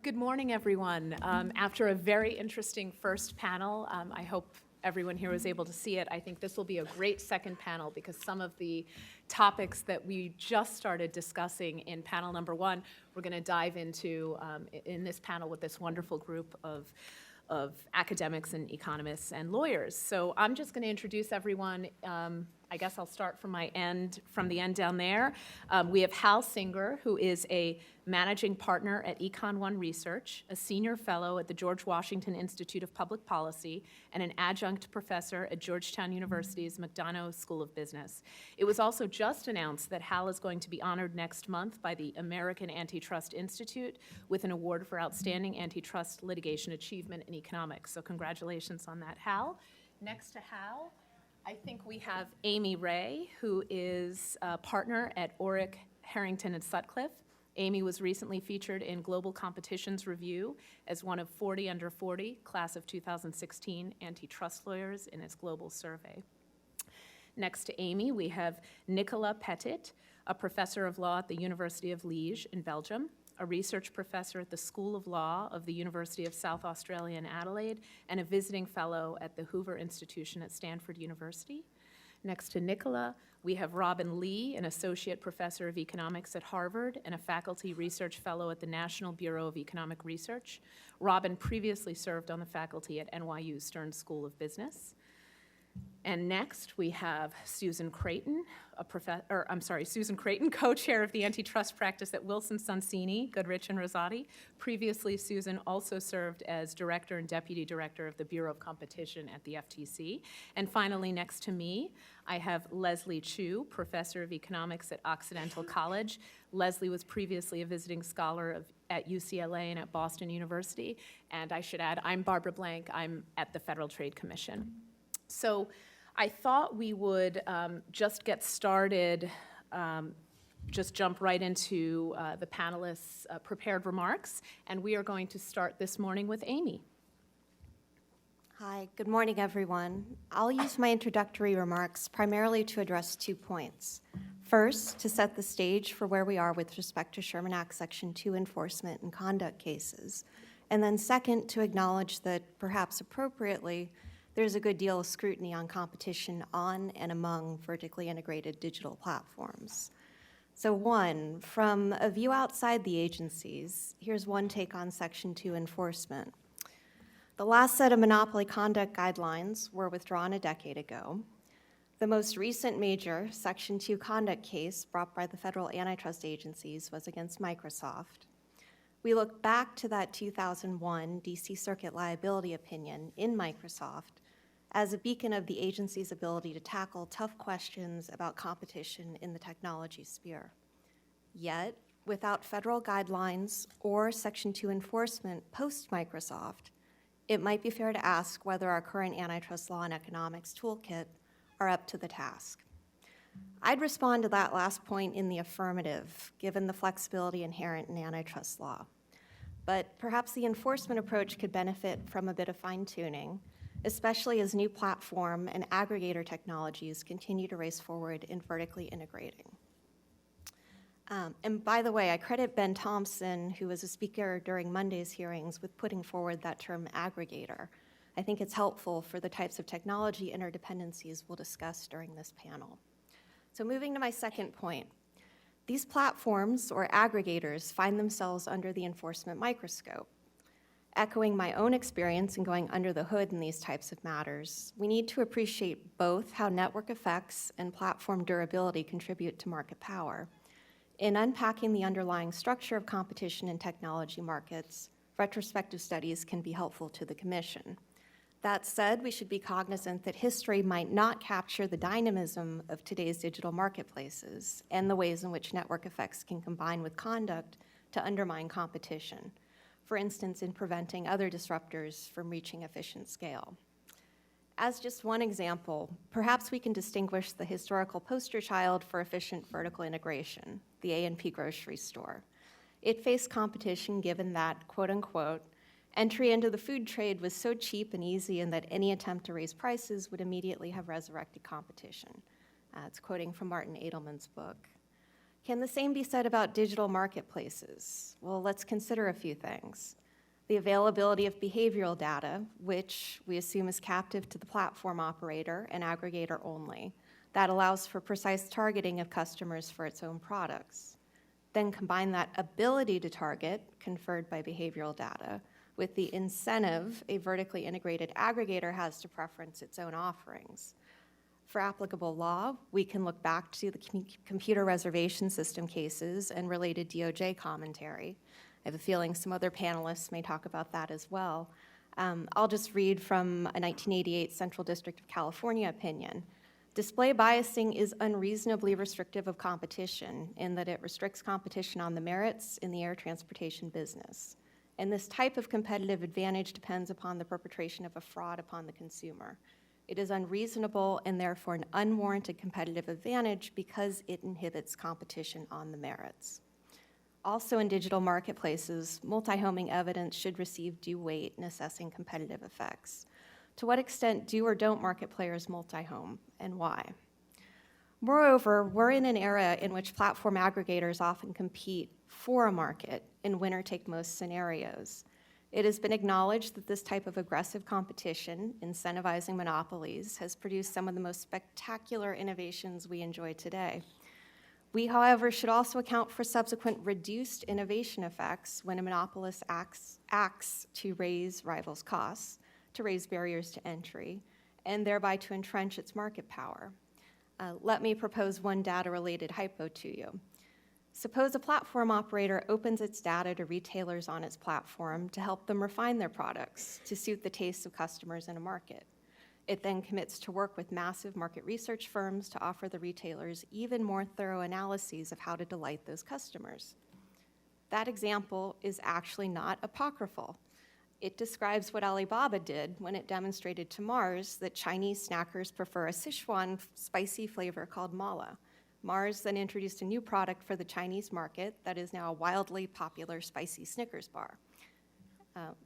Good morning, everyone. After a very interesting first panel, I hope everyone here was able to see it. I think this will be a great second panel because some of the topics that we just started discussing in panel number one, we're going to dive into in this panel with this wonderful group of academics and economists and lawyers. So I'm just going to introduce everyone. I guess I'll start from the end down there. We have Hal Singer, who is a managing partner at Econ One Research, a senior fellow at the George Washington Institute of Public Policy, and an adjunct professor at Georgetown University's McDonough School of Business. It was also just announced that Hal is going to be honored next month by the American Antitrust Institute with an award for outstanding antitrust litigation achievement in economics. So congratulations on that, Hal. Next to Hal, I think we have Amy Ray, who is a partner at Orrick, Harrington, and Sutcliffe. Amy was recently featured in Global Competition's review as one of 40 under 40, class of 2016 antitrust lawyers in its global survey. Next to Amy, we have Nicolas Petit, a professor of law at the University of Liège in Belgium, a research professor at the School of Law of the University of South Australia in Adelaide, and a visiting fellow at the Hoover Institution at Stanford University. Next to Nicola, we have Robin Lee, an associate professor of economics at Harvard and a faculty research fellow at the National Bureau of Economic Research. Robin previously served on the faculty at NYU Stern School of Business. And next, we have Susan Creighton, Susan Creighton, co-chair of the antitrust practice at Wilson Sonsini, Goodrich, and Rosati. Previously, Susan also served as director and deputy director of the Bureau of Competition at the FTC. And finally, next to me, I have Leslie Chu, professor of economics at Occidental College. Leslie was previously a visiting scholar at UCLA and at Boston University. And I should add, I'm Barbara Blank. I'm at the Federal Trade Commission. So I thought we would just get started, just jump right into the panelists' prepared remarks, and we are going to start this morning with Amy. Hi, good morning, everyone. I'll use my introductory remarks primarily to address 2 points. First, to set the stage for where we are with respect to Sherman Act Section 2 enforcement and conduct cases, and then second, to acknowledge that, perhaps appropriately, there's a good deal of scrutiny on competition on and among vertically integrated digital platforms. So one, from a view outside the agencies, here's one take on Section 2 enforcement. The last set of monopoly conduct guidelines were withdrawn a decade ago. The most recent major Section 2 conduct case brought by the federal antitrust agencies was against Microsoft. We look back to that 2001 DC Circuit liability opinion in Microsoft as a beacon of the agency's ability to tackle tough questions about competition in the technology sphere. Yet, without federal guidelines or Section 2 enforcement post-Microsoft, it might be fair to ask whether our current antitrust law and economics toolkit are up to the task. I'd respond to that last point in the affirmative, given the flexibility inherent in antitrust law. But perhaps the enforcement approach could benefit from a bit of fine-tuning, especially as new platform and aggregator technologies continue to race forward in vertically integrating. And by the way, I credit Ben Thompson, who was a speaker during Monday's hearings, with putting forward that term aggregator. I think it's helpful for the types of technology interdependencies we'll discuss during this panel. So moving to my second point, these platforms or aggregators find themselves under the enforcement microscope. Echoing my own experience in going under the hood in these types of matters, we need to appreciate both how network effects and platform durability contribute to market power. In unpacking the underlying structure of competition in technology markets, retrospective studies can be helpful to the Commission. That said, we should be cognizant that history might not capture the dynamism of today's digital marketplaces and the ways in which network effects can combine with conduct to undermine competition, for instance, in preventing other disruptors from reaching efficient scale. As just one example, perhaps we can distinguish the historical poster child for efficient vertical integration, the A&P grocery store. It faced competition given that, quote unquote, entry into the food trade was so cheap and easy and that any attempt to raise prices would immediately have resurrected competition. It's quoting from Martin Edelman's book. Can the same be said about digital marketplaces? Well, let's consider a few things. The availability of behavioral data, which we assume is captive to the platform operator and aggregator only. That allows for precise targeting of customers for its own products. Then combine that ability to target, conferred by behavioral data, with the incentive a vertically integrated aggregator has to preference its own offerings. For applicable law, we can look back to the computer reservation system cases and related DOJ commentary. I have a feeling some other panelists may talk about that as well. I'll just read from a 1988 Central District of California opinion. Display biasing is unreasonably restrictive of competition in that it restricts competition on the merits in the air transportation business. And this type of competitive advantage depends upon the perpetration of a fraud upon the consumer. It is unreasonable and therefore an unwarranted competitive advantage because it inhibits competition on the merits. Also in digital marketplaces, multi-homing evidence should receive due weight in assessing competitive effects. To what extent do or don't market players multi-home, and why? Moreover, we're in an era in which platform aggregators often compete for a market in winner-take-most scenarios. It has been acknowledged that this type of aggressive competition, incentivizing monopolies, has produced some of the most spectacular innovations we enjoy today. We, however, should also account for subsequent reduced innovation effects when a monopolist acts to raise rivals' costs, to raise barriers to entry, and thereby to entrench its market power. Let me propose one data-related hypo to you. Suppose a platform operator opens its data to retailers on its platform to help them refine their products to suit the tastes of customers in a market. It then commits to work with massive market research firms to offer the retailers even more thorough analyses of how to delight those customers. That example is actually not apocryphal. It describes what Alibaba did when it demonstrated to Mars that Chinese snackers prefer a Sichuan spicy flavor called mala. Mars then introduced a new product for the Chinese market that is now a wildly popular spicy Snickers bar.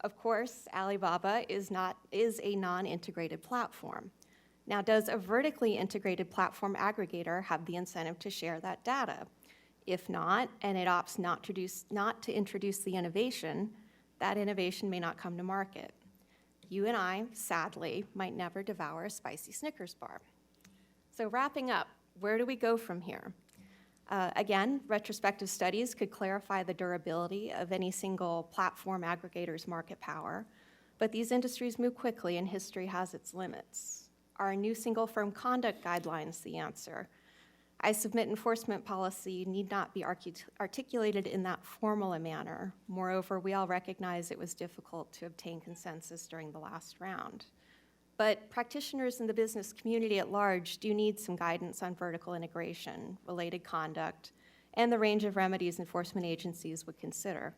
Of course, Alibaba is a non-integrated platform. Now, does a vertically integrated platform aggregator have the incentive to share that data? If not, and it opts not to introduce the innovation, that innovation may not come to market. You and I, sadly, might never devour a spicy Snickers bar. So wrapping up, where do we go from here? Again, retrospective studies could clarify the durability of any single platform aggregator's market power, but these industries move quickly and history has its limits. Are new single firm conduct guidelines the answer? I submit enforcement policy need not be articulated in that formal a manner. Moreover, we all recognize it was difficult to obtain consensus during the last round. But practitioners in the business community at large do need some guidance on vertical integration, related conduct, and the range of remedies enforcement agencies would consider.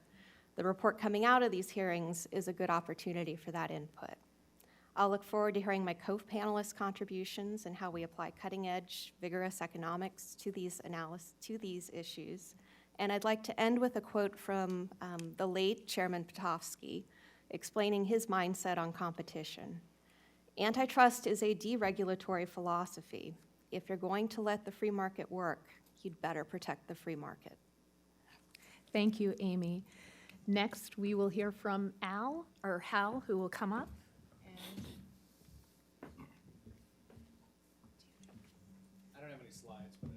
The report coming out of these hearings is a good opportunity for that input. I'll look forward to hearing my co-panelists' contributions and how we apply cutting-edge, vigorous economics to these issues. And I'd like to end with a quote from the late Chairman Potofsky, explaining his mindset on competition. Antitrust is a deregulatory philosophy. If you're going to let the free market work, you'd better protect the free market. Thank you, Amy. Next, we will hear from Hal, who will come up. I don't have any slides, but I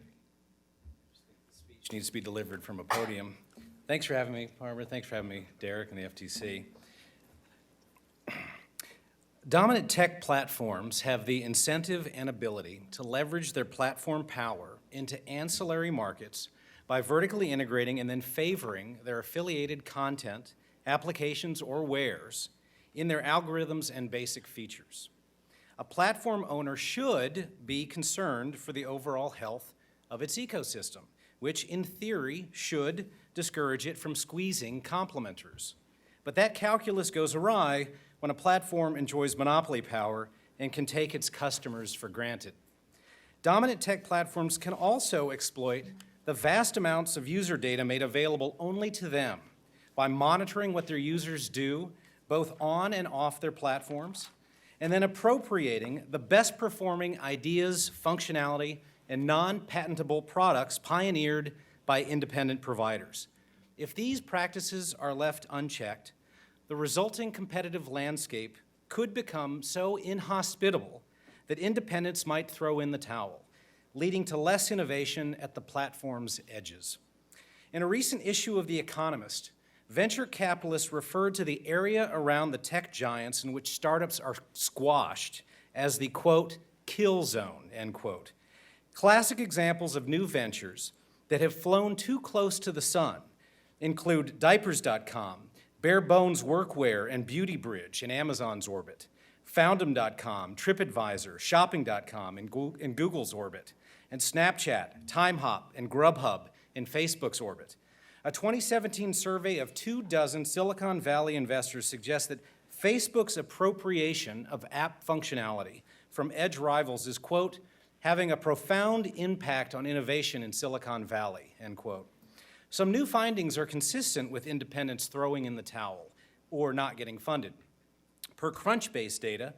just think the speech needs to be delivered from a podium. Thanks for having me, Barbara. Thanks for having me, Derek, and the FTC. Dominant tech platforms have the incentive and ability to leverage their platform power into ancillary markets by vertically integrating and then favoring their affiliated content, applications, or wares in their algorithms and basic features. A platform owner should be concerned for the overall health of its ecosystem, which in theory should discourage it from squeezing complementers. But that calculus goes awry when a platform enjoys monopoly power and can take its customers for granted. Dominant tech platforms can also exploit the vast amounts of user data made available only to them by monitoring what their users do both on and off their platforms, and then appropriating the best performing ideas, functionality, and non-patentable products pioneered by independent providers. If these practices are left unchecked, the resulting competitive landscape could become so inhospitable that independents might throw in the towel, leading to less innovation at the platform's edges. In a recent issue of The Economist, venture capitalists referred to the area around the tech giants in which startups are squashed as the, quote, kill zone, end quote. Classic examples of new ventures that have flown too close to the sun include Diapers.com, Bare Bones Workwear and Beauty Bridge in Amazon's orbit, Foundem.com, TripAdvisor, Shopping.com in Google's orbit, and Snapchat, TimeHop, and Grubhub in Facebook's orbit. A 2017 survey of 24 Silicon Valley investors suggests that Facebook's appropriation of app functionality from edge rivals is, quote, having a profound impact on innovation in Silicon Valley, end quote. Some new findings are consistent with independents throwing in the towel or not getting funded. Per Crunchbase data,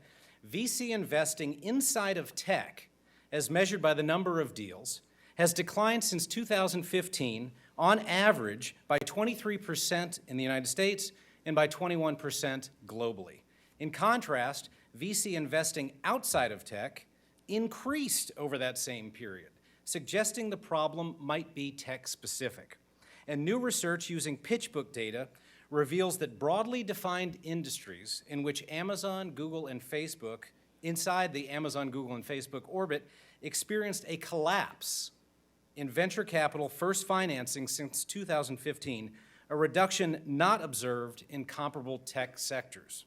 VC investing inside of tech, as measured by the number of deals, has declined since 2015 on average by 23% in the United States and by 21% globally. In contrast, VC investing outside of tech increased over that same period, suggesting the problem might be tech-specific. And new research using PitchBook data reveals that broadly defined industries in which Amazon, Google, and Facebook, inside the Amazon, Google, and Facebook orbit, experienced a collapse in venture capital first financing since 2015, a reduction not observed in comparable tech sectors.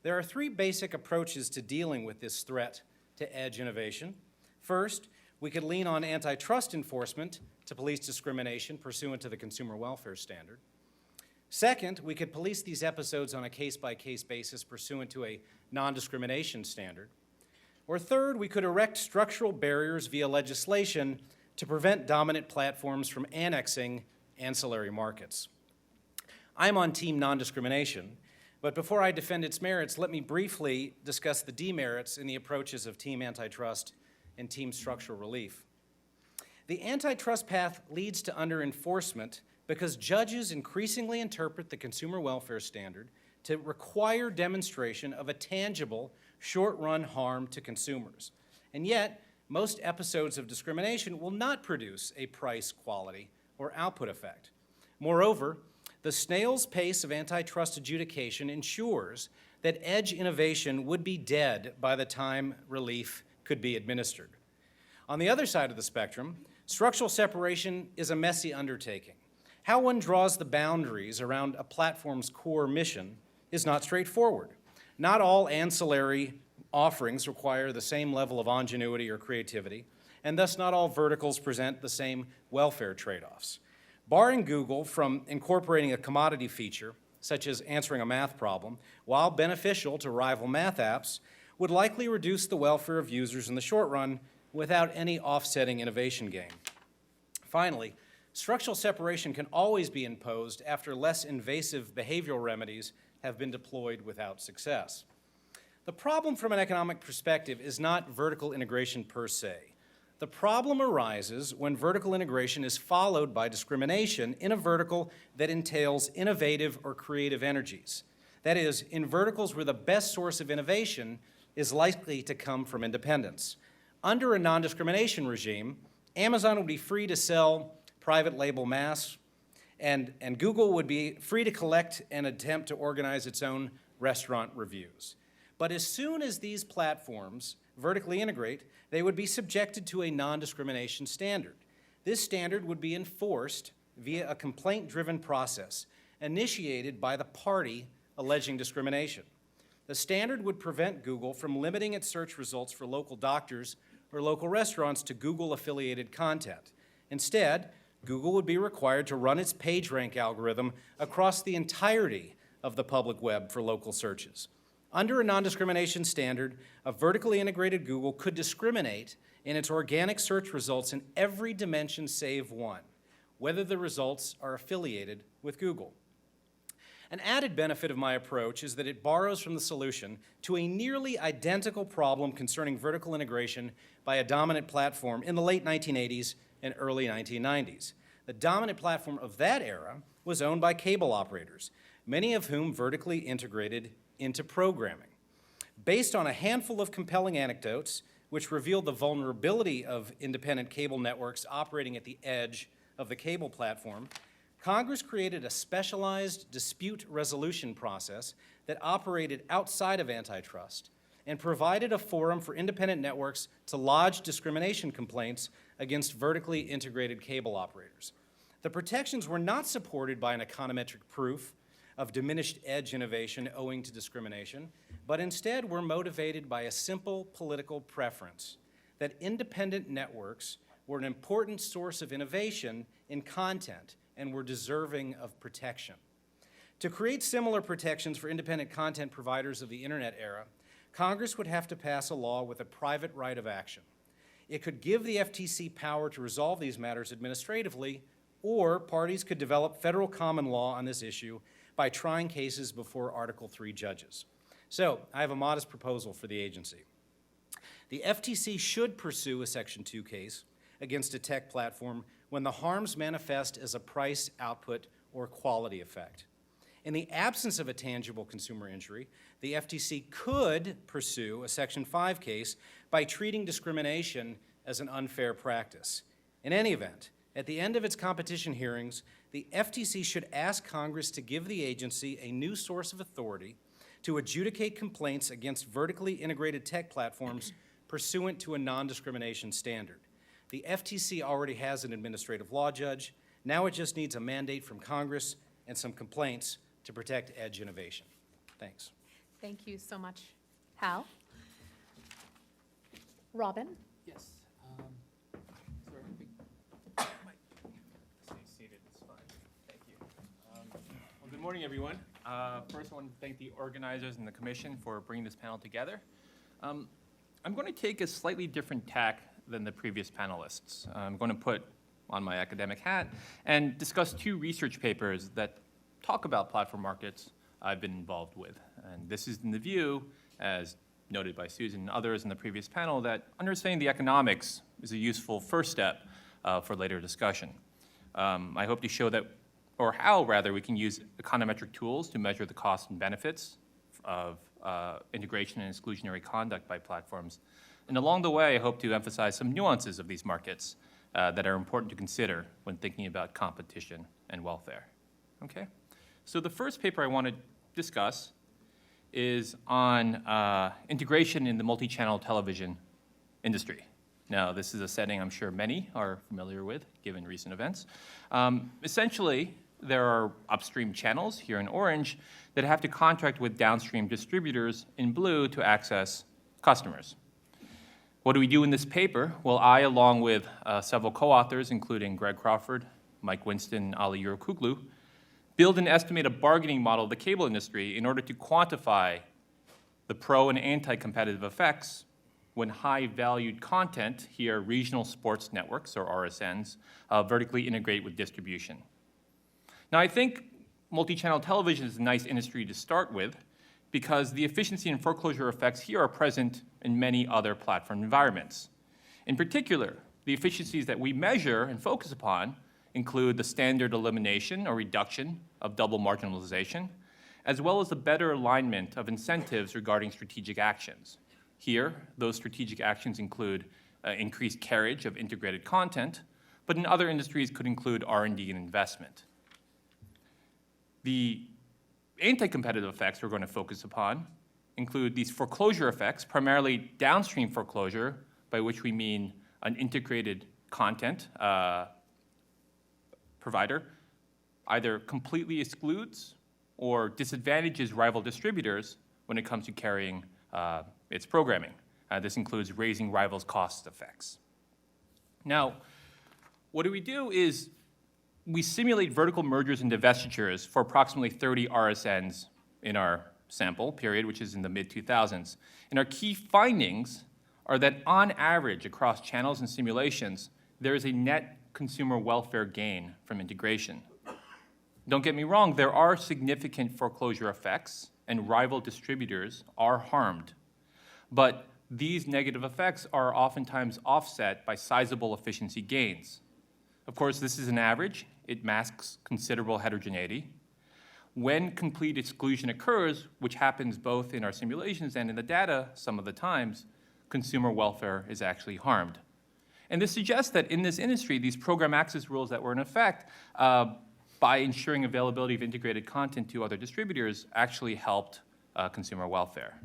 There are three basic approaches to dealing with this threat to edge innovation. First, we could lean on antitrust enforcement to police discrimination pursuant to the Consumer Welfare Standard. Second, we could police these episodes on a case-by-case basis pursuant to a non-discrimination standard. Or third, we could erect structural barriers via legislation to prevent dominant platforms from annexing ancillary markets. I'm on team non-discrimination, but before I defend its merits, let me briefly discuss the demerits in the approaches of team antitrust and team structural relief. The antitrust path leads to under-enforcement because judges increasingly interpret the Consumer Welfare Standard to require demonstration of a tangible, short-run harm to consumers. And yet, most episodes of discrimination will not produce a price, quality, or output effect. Moreover, the snail's pace of antitrust adjudication ensures that edge innovation would be dead by the time relief could be administered. On the other side of the spectrum, structural separation is a messy undertaking. How one draws the boundaries around a platform's core mission is not straightforward. Not all ancillary offerings require the same level of ingenuity or creativity, and thus not all verticals present the same welfare trade-offs. Barring Google from incorporating a commodity feature, such as answering a math problem, while beneficial to rival math apps, would likely reduce the welfare of users in the short run without any offsetting innovation gain. Finally, structural separation can always be imposed after less invasive behavioral remedies have been deployed without success. The problem from an economic perspective is not vertical integration per se. The problem arises when vertical integration is followed by discrimination in a vertical that entails innovative or creative energies. That is, in verticals where the best source of innovation is likely to come from independence. Under a non-discrimination regime, Amazon would be free to sell private label masks, and Google would be free to collect and attempt to organize its own restaurant reviews. But as soon as these platforms vertically integrate, they would be subjected to a non-discrimination standard. This standard would be enforced via a complaint-driven process initiated by the party alleging discrimination. The standard would prevent Google from limiting its search results for local doctors or local restaurants to Google-affiliated content. Instead, Google would be required to run its PageRank algorithm across the entirety of the public web for local searches. Under a non-discrimination standard, a vertically integrated Google could discriminate in its organic search results in every dimension save one, whether the results are affiliated with Google. An added benefit of my approach is that it borrows from the solution to a nearly identical problem concerning vertical integration by a dominant platform in the late 1980s and early 1990s. The dominant platform of that era was owned by cable operators, many of whom vertically integrated into programming. Based on a handful of compelling anecdotes, which revealed the vulnerability of independent cable networks operating at the edge of the cable platform, Congress created a specialized dispute resolution process that operated outside of antitrust and provided a forum for independent networks to lodge discrimination complaints against vertically integrated cable operators. The protections were not supported by an econometric proof of diminished edge innovation owing to discrimination, but instead were motivated by a simple political preference that independent networks were an important source of innovation in content and were deserving of protection. To create similar protections for independent content providers of the internet era, Congress would have to pass a law with a private right of action. It could give the FTC power to resolve these matters administratively, or parties could develop federal common law on this issue by trying cases before Article III judges. So, I have a modest proposal for the agency. The FTC should pursue a Section 2 case against a tech platform when the harms manifest as a price, output, or quality effect. In the absence of a tangible consumer injury, the FTC could pursue a Section 5 case by treating discrimination as an unfair practice. In any event, at the end of its competition hearings, the FTC should ask Congress to give the agency a new source of authority to adjudicate complaints against vertically integrated tech platforms pursuant to a non-discrimination standard. The FTC already has an administrative law judge. Now it just needs a mandate from Congress and some complaints to protect edge innovation. Thanks. Thank you so much, Hal. Robin? Yes. Sorry, stay seated, it's fine. Thank you. Well, good morning, everyone. First, I want to thank the organizers and the commission for bringing this panel together. I'm going to take a slightly different tack than the previous panelists. I'm going to put on my academic hat and discuss two research papers that talk about platform markets I've been involved with. And this is in the view, as noted by Susan and others in the previous panel, that understanding the economics is a useful first step for later discussion. I hope to show that, or how rather, we can use econometric tools to measure the costs and benefits of integration and exclusionary conduct by platforms. And along the way, I hope to emphasize some nuances of these markets that are important to consider when thinking about competition and welfare. Okay? So the first paper I want to discuss is on integration in the multi-channel television industry. Now, this is a setting I'm sure many are familiar with, given recent events. Essentially, there are upstream channels here in orange that have to contract with downstream distributors in blue to access customers. What do we do in this paper? Well, I, along with several co-authors, including Greg Crawford, Mike Winston, and Ali Yurokuglu, build and estimate a bargaining model of the cable industry in order to quantify the pro and anti-competitive effects when high-valued content, here regional sports networks, or RSNs, vertically integrate with distribution. Now, I think multi-channel television is a nice industry to start with because the efficiency and foreclosure effects here are present in many other platform environments. In particular, the efficiencies that we measure and focus upon include the standard elimination or reduction of double marginalization, as well as the better alignment of incentives regarding strategic actions. Here, those strategic actions include increased carriage of integrated content, but in other industries could include R&D and investment. The anti-competitive effects we're going to focus upon include these foreclosure effects, primarily downstream foreclosure, by which we mean an integrated content provider either completely excludes or disadvantages rival distributors when it comes to carrying its programming. This includes raising rivals' cost effects. Now, what do is we simulate vertical mergers and divestitures for approximately 30 RSNs in our sample period, which is in the mid-2000s. And our key findings are that on average across channels and simulations, there is a net consumer welfare gain from integration. Don't get me wrong, there are significant foreclosure effects and rival distributors are harmed. But these negative effects are oftentimes offset by sizable efficiency gains. Of course, this is an average. It masks considerable heterogeneity. When complete exclusion occurs, which happens both in our simulations and in the data some of the times, consumer welfare is actually harmed. And this suggests that in this industry, these program access rules that were in effect by ensuring availability of integrated content to other distributors actually helped consumer welfare.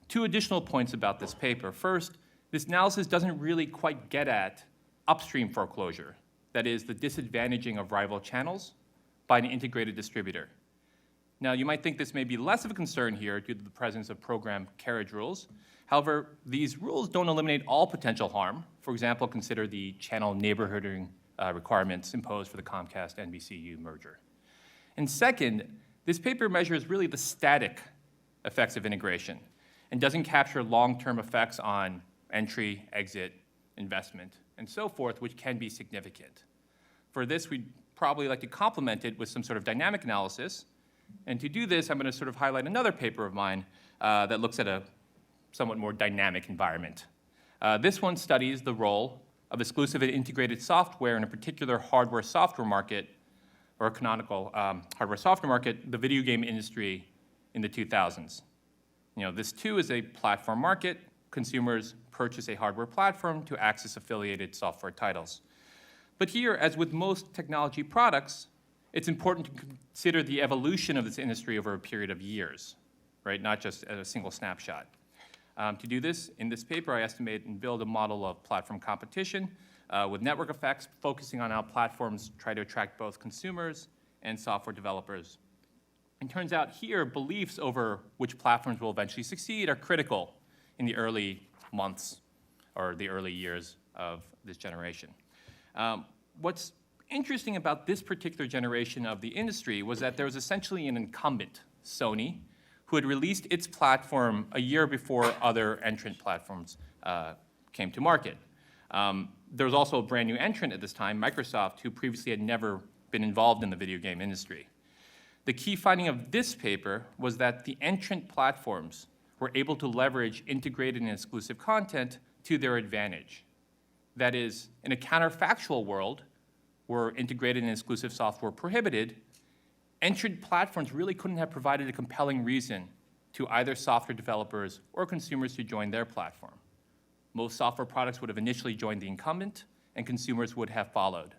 Two additional points about this paper. First, this analysis doesn't really quite get at upstream foreclosure, that is, the disadvantaging of rival channels by an integrated distributor. Now, you might think this may be less of a concern here due to the presence of program carriage rules. However, these rules don't eliminate all potential harm. For example, consider the channel neighborhooding requirements imposed for the Comcast-NBCU merger. And second, this paper measures really the static effects of integration and doesn't capture long-term effects on entry, exit, investment, and so forth, which can be significant. For this, we'd probably like to complement it with some sort of dynamic analysis. And to do this, I'm going to sort of highlight another paper of mine that looks at a somewhat more dynamic environment. This one studies the role of exclusive and integrated software in a particular hardware-software market, or a canonical hardware-software market, the video game industry in the 2000s. This too is a platform market. Consumers purchase a hardware platform to access affiliated software titles. But here, as with most technology products, it's important to consider the evolution of this industry over a period of years, right? Not just at a single snapshot. To do this, in this paper, I estimate and build a model of platform competition with network effects, focusing on how platforms try to attract both consumers and software developers. It turns out here, beliefs over which platforms will eventually succeed are critical in the early months or the early years of this generation. What's interesting about this particular generation of the industry was that there was essentially an incumbent, Sony, who had released its platform a year before other entrant platforms came to market. There was also a brand new entrant at this time, Microsoft, who previously had never been involved in the video game industry. The key finding of this paper was that the entrant platforms were able to leverage integrated and exclusive content to their advantage. That is, in a counterfactual world where integrated and exclusive software prohibited, entrant platforms really couldn't have provided a compelling reason to either software developers or consumers to join their platform. Most software products would have initially joined the incumbent, and consumers would have followed.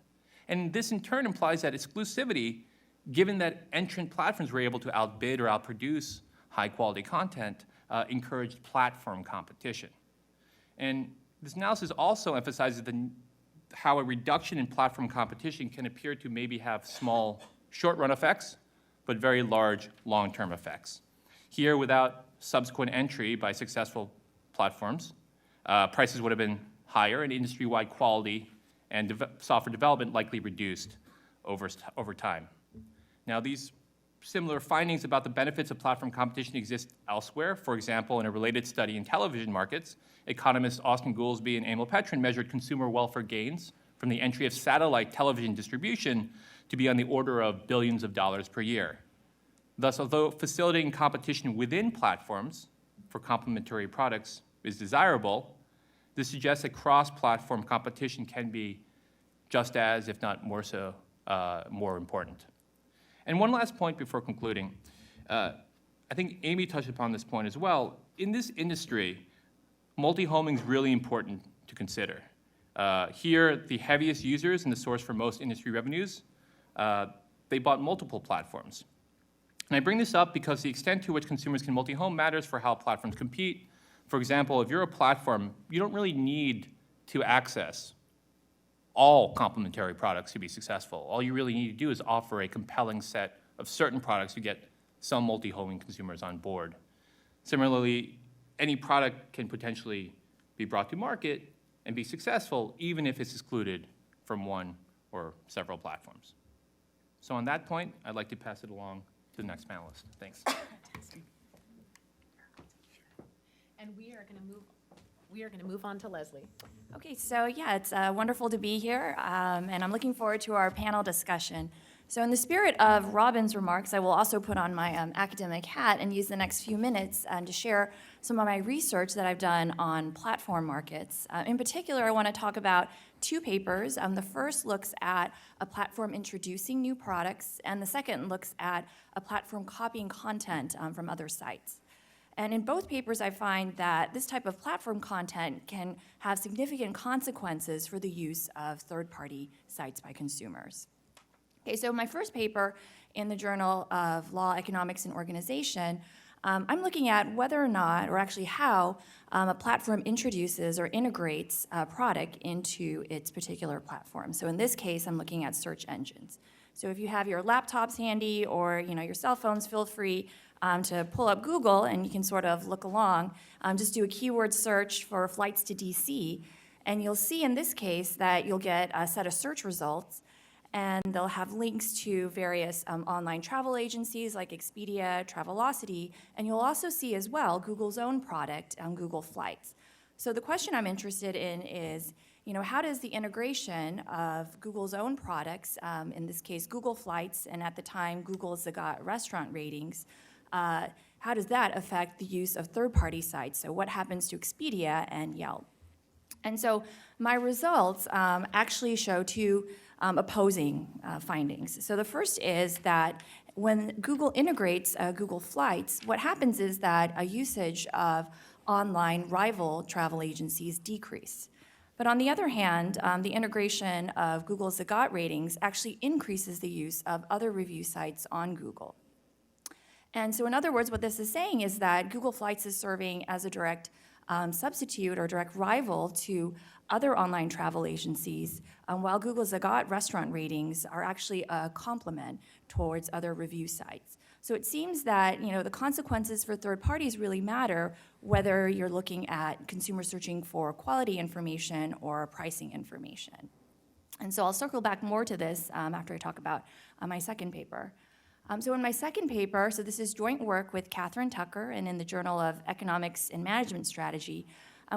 And this in turn implies that exclusivity, given that entrant platforms were able to outbid or outproduce high-quality content, encouraged platform competition. And this analysis also emphasizes how a reduction in platform competition can appear to maybe have small short-run effects, but very large long-term effects. Here, without subsequent entry by successful platforms, prices would have been higher and industry-wide quality and software development likely reduced over time. Now, these similar findings about the benefits of platform competition exist elsewhere. For example, in a related study in television markets, economists Austin Goolsbee and Emil Petrin measured consumer welfare gains from the entry of satellite television distribution to be on the order of billions of dollars per year. Thus, although facilitating competition within platforms for complementary products is desirable, this suggests that cross-platform competition can be just as, if not more so, more important. And one last point before concluding. I think Amy touched upon this point as well. In this industry, multi-homing is really important to consider. Here, the heaviest users and the source for most industry revenues, they bought multiple platforms. And I bring this up because the extent to which consumers can multi-home matters for how platforms compete. For example, if you're a platform, you don't really need to access all complementary products to be successful. All you really need to do is offer a compelling set of certain products to get some multi-homing consumers on board. Similarly, any product can potentially be brought to market and be successful even if it's excluded from one or several platforms. So on that point, I'd like to pass it along to the next panelist. Thanks. Fantastic. And we are going to move on to Leslie. Okay, so yeah, it's wonderful to be here, and I'm looking forward to our panel discussion. So in the spirit of Robin's remarks, I will also put on my academic hat and use the next few minutes to share some of my research that I've done on platform markets. In particular, I want to talk about two papers. The first looks at a platform introducing new products, and the second looks at a platform copying content from other sites. And in both papers, I find that this type of platform content can have significant consequences for the use of third-party sites by consumers. Okay, so my first paper in the Journal of Law, Economics, and Organization, I'm looking at whether or not, or actually how, a platform introduces or integrates a product into its particular platform. So in this case, I'm looking at search engines. So if you have your laptops handy or your cell phones, feel free to pull up Google and you can sort of look along. Just do a keyword search for flights to DC, and you'll see in this case that you'll get a set of search results, and they'll have links to various online travel agencies like Expedia, Travelocity, and you'll also see as well Google's own product, Google Flights. So the question I'm interested in is, how does the integration of Google's own products, in this case Google Flights, and at the time Google Zagat restaurant ratings, how does that affect the use of third-party sites? So what happens to Expedia and Yelp? And so my results actually show two opposing findings. So the first is that when Google integrates Google Flights, what happens is that a usage of online rival travel agencies decrease. But on the other hand, the integration of Google Zagat ratings actually increases the use of other review sites on Google. And so in other words, what this is saying is that Google Flights is serving as a direct substitute or direct rival to other online travel agencies, while Google Zagat restaurant ratings are actually a complement towards other review sites. So it seems that the consequences for third parties really matter whether you're looking at consumers searching for quality information or pricing information. And so I'll circle back more to this after I talk about my second paper. So in my second paper, so this is joint work with Catherine Tucker and in the Journal of Economics and Management Strategy,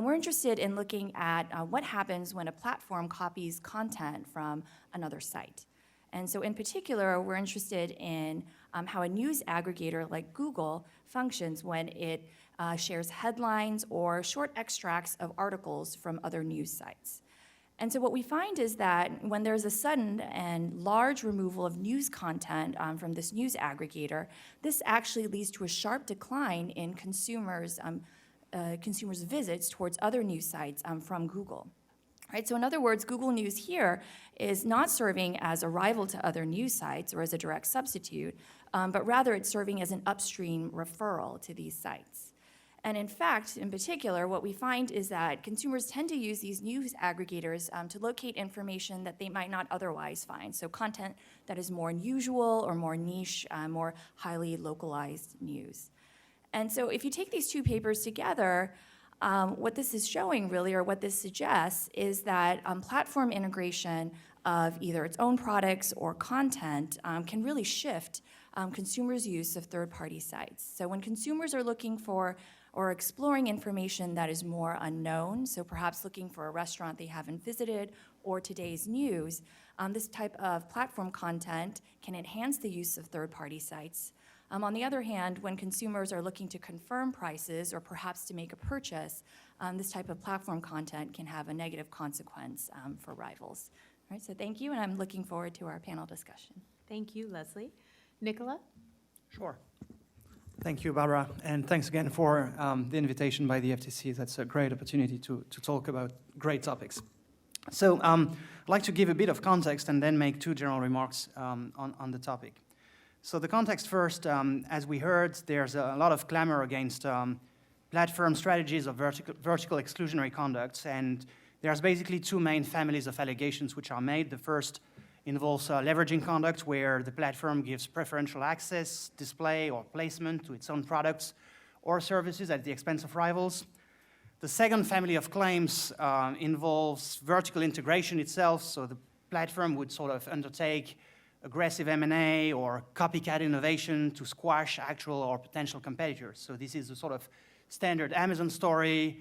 we're interested in looking at what happens when a platform copies content from another site. And so in particular, we're interested in how a news aggregator like Google functions when it shares headlines or short extracts of articles from other news sites. And so what we find is that when there's a sudden and large removal of news content from this news aggregator, this actually leads to a sharp decline in consumers' visits towards other news sites from Google. Right, so in other words, Google News here is not serving as a rival to other news sites or as a direct substitute, but rather it's serving as an upstream referral to these sites. And in fact, in particular, what we find is that consumers tend to use these news aggregators to locate information that they might not otherwise find. So content that is more unusual or more niche, more highly localized news. And so if you take these two papers together, what this is showing really, or what this suggests, is that platform integration of either its own products or content can really shift consumers' use of third-party sites. So when consumers are looking for or exploring information that is more unknown, so perhaps looking for a restaurant they haven't visited or today's news, this type of platform content can enhance the use of third-party sites. On the other hand, when consumers are looking to confirm prices or perhaps to make a purchase, this type of platform content can have a negative consequence for rivals. All right, so thank you, and I'm looking forward to our panel discussion. Thank you, Leslie. Nicola? Sure. Thank you, Barbara, and thanks again for the invitation by the FTC. That's a great opportunity to talk about great topics. So I'd like to give a bit of context and then make two general remarks on the topic. So the context first, as we heard, there's a lot of clamor against platform strategies of vertical exclusionary conduct, and there's basically two main families of allegations which are made. The first involves leveraging conduct where the platform gives preferential access, display, or placement to its own products or services at the expense of rivals. The second family of claims involves vertical integration itself, so the platform would sort of undertake aggressive M&A or copycat innovation to squash actual or potential competitors. So this is a sort of standard Amazon story,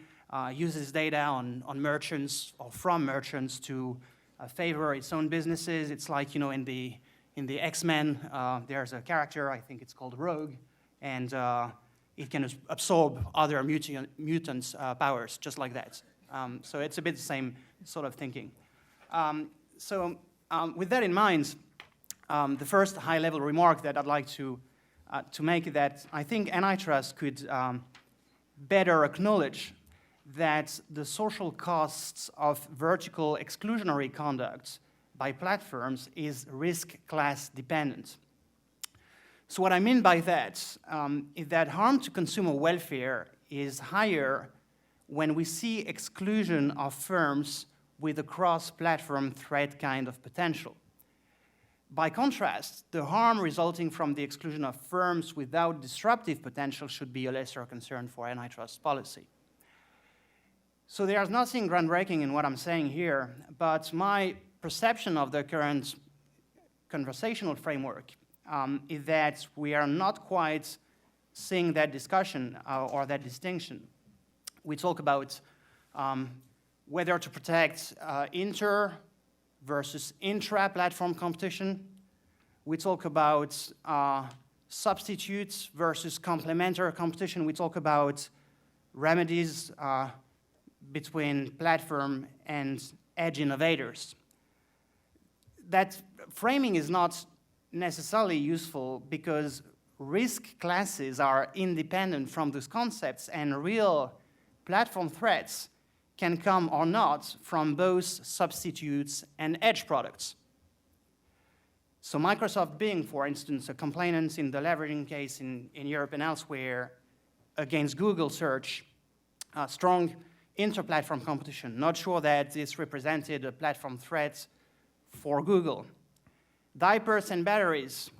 uses data on merchants or from merchants to favor its own businesses. It's like, in the in the X-Men, there's a character, I think it's called Rogue, and it can absorb other mutants' powers, just like that. So it's a bit the same sort of thinking. With that in mind, the first high-level remark that I'd like to make is that I think antitrust could better acknowledge that the social costs of vertical exclusionary conduct by platforms is risk class dependent. So what I mean by that is that harm to consumer welfare is higher when we see exclusion of firms with a cross-platform threat kind of potential. By contrast, the harm resulting from the exclusion of firms without disruptive potential should be a lesser concern for antitrust policy. So there's nothing groundbreaking in what I'm saying here, but my perception of the current conversational framework is that we are not quite seeing that discussion or that distinction. We talk about whether to protect inter versus intra-platform competition. We talk about substitutes versus complementary competition. We talk about remedies between platform and edge innovators. That framing is not necessarily useful because risk classes are independent from those concepts, and real platform threats can come or not from both substitutes and edge products. So Microsoft Bing, for instance, a complainant in the leveraging case in Europe and elsewhere against Google search, strong inter-platform competition. Not sure that this represented a platform threat for Google. Diapers and batteries,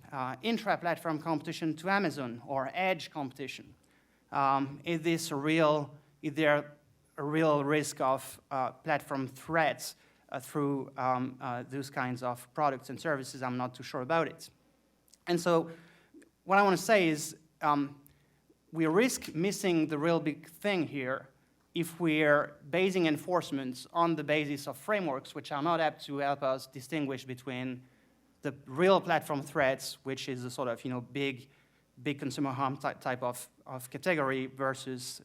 intra-platform competition to Amazon or edge competition. Is there a real risk of platform threats through those kinds of products and services? I'm not too sure about it. And so what I want to say is we risk missing the real big thing here if we're basing enforcement on the basis of frameworks which are not apt to help us distinguish between the real platform threats, which is a sort of big consumer harm type of category, versus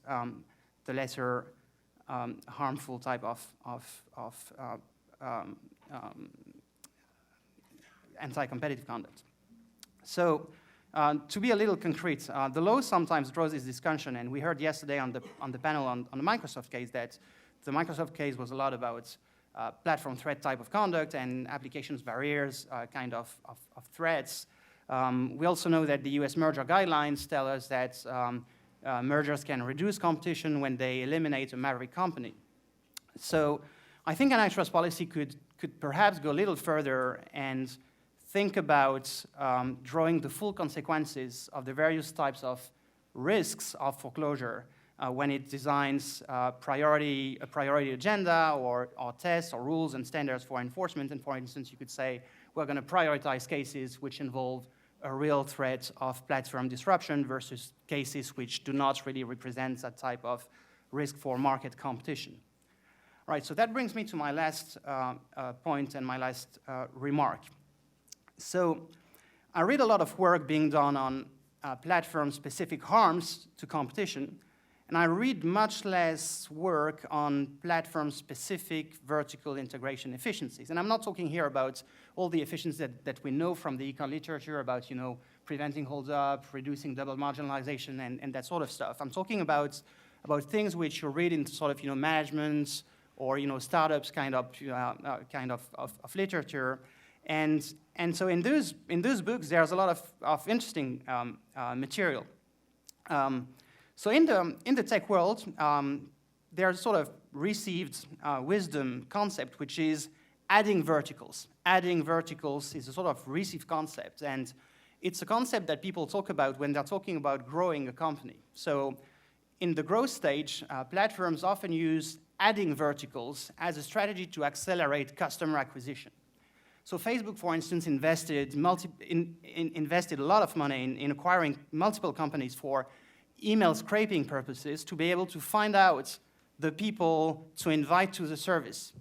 the lesser harmful type of anti-competitive conduct. So to be a little concrete, the law sometimes draws this discussion, and we heard yesterday on the panel on the Microsoft case that the Microsoft case was a lot about platform threat type of conduct and applications barriers kind of threats. We also know that the US merger guidelines tell us that mergers can reduce competition when they eliminate a maverick company. So I think antitrust policy could perhaps go a little further and think about drawing the full consequences of the various types of risks of foreclosure when it designs a priority agenda or tests or rules and standards for enforcement. And for instance, you could say, we're going to prioritize cases which involve a real threat of platform disruption versus cases which do not really represent that type of risk for market competition. All right, so that brings me to my last point and my last remark. So I read a lot of work being done on platform-specific harms to competition, and I read much less work on platform-specific vertical integration efficiencies. And I'm not talking here about all the efficiencies that we know from the econ literature about, preventing hold-up, reducing double marginalization, and that sort of stuff. I'm talking about things which you read in sort of, management or, startups kind of literature. And so in those books, there's a lot of interesting material. So in the tech world, there's sort of received wisdom concept, which is adding verticals. Adding verticals is a sort of received concept, and it's a concept that people talk about when they're talking about growing a company. So in the growth stage, platforms often use adding verticals as a strategy to accelerate customer acquisition. So Facebook, for instance, invested a lot of money in acquiring multiple companies for email scraping purposes to be able to find out the people to invite to the service.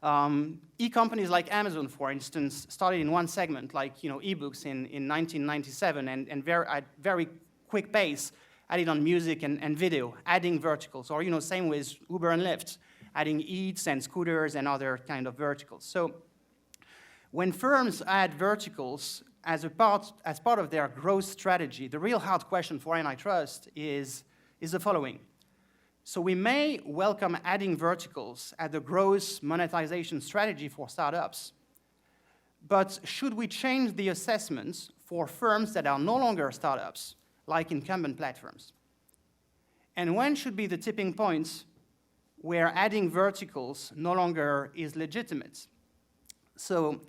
E-companies like Amazon, for instance, started in one segment, like ebooks in 1997, and at very quick pace added on music and video, adding verticals, or same with Uber and Lyft, adding Eats and scooters and other kind of verticals. So when firms add verticals as part of their growth strategy, the real hard question for antitrust is the following. So we may welcome adding verticals as a growth monetization strategy for startups, but should we change the assessments for firms that are no longer startups, like incumbent platforms? And when should be the tipping points where adding verticals no longer is legitimate? So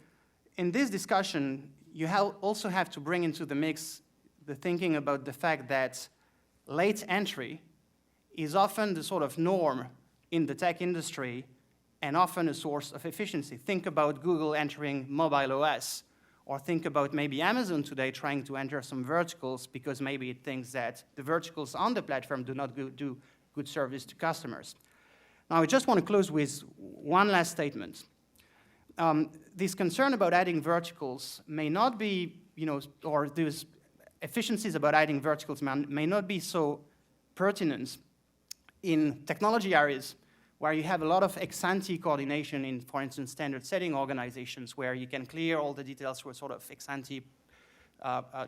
in this discussion, you also have to bring into the mix the thinking about the fact that late entry is often the sort of norm in the tech industry and often a source of efficiency. Think about Google entering mobile OS, or think about maybe Amazon today trying to enter some verticals because maybe it thinks that the verticals on the platform do not do good service to customers. Now, I just want to close with one last statement. This concern about adding verticals may not be, or these efficiencies about adding verticals may not be so pertinent in technology areas where you have a lot of ex-ante coordination in, for instance, standard setting organizations where you can clear all the details through a sort of ex-ante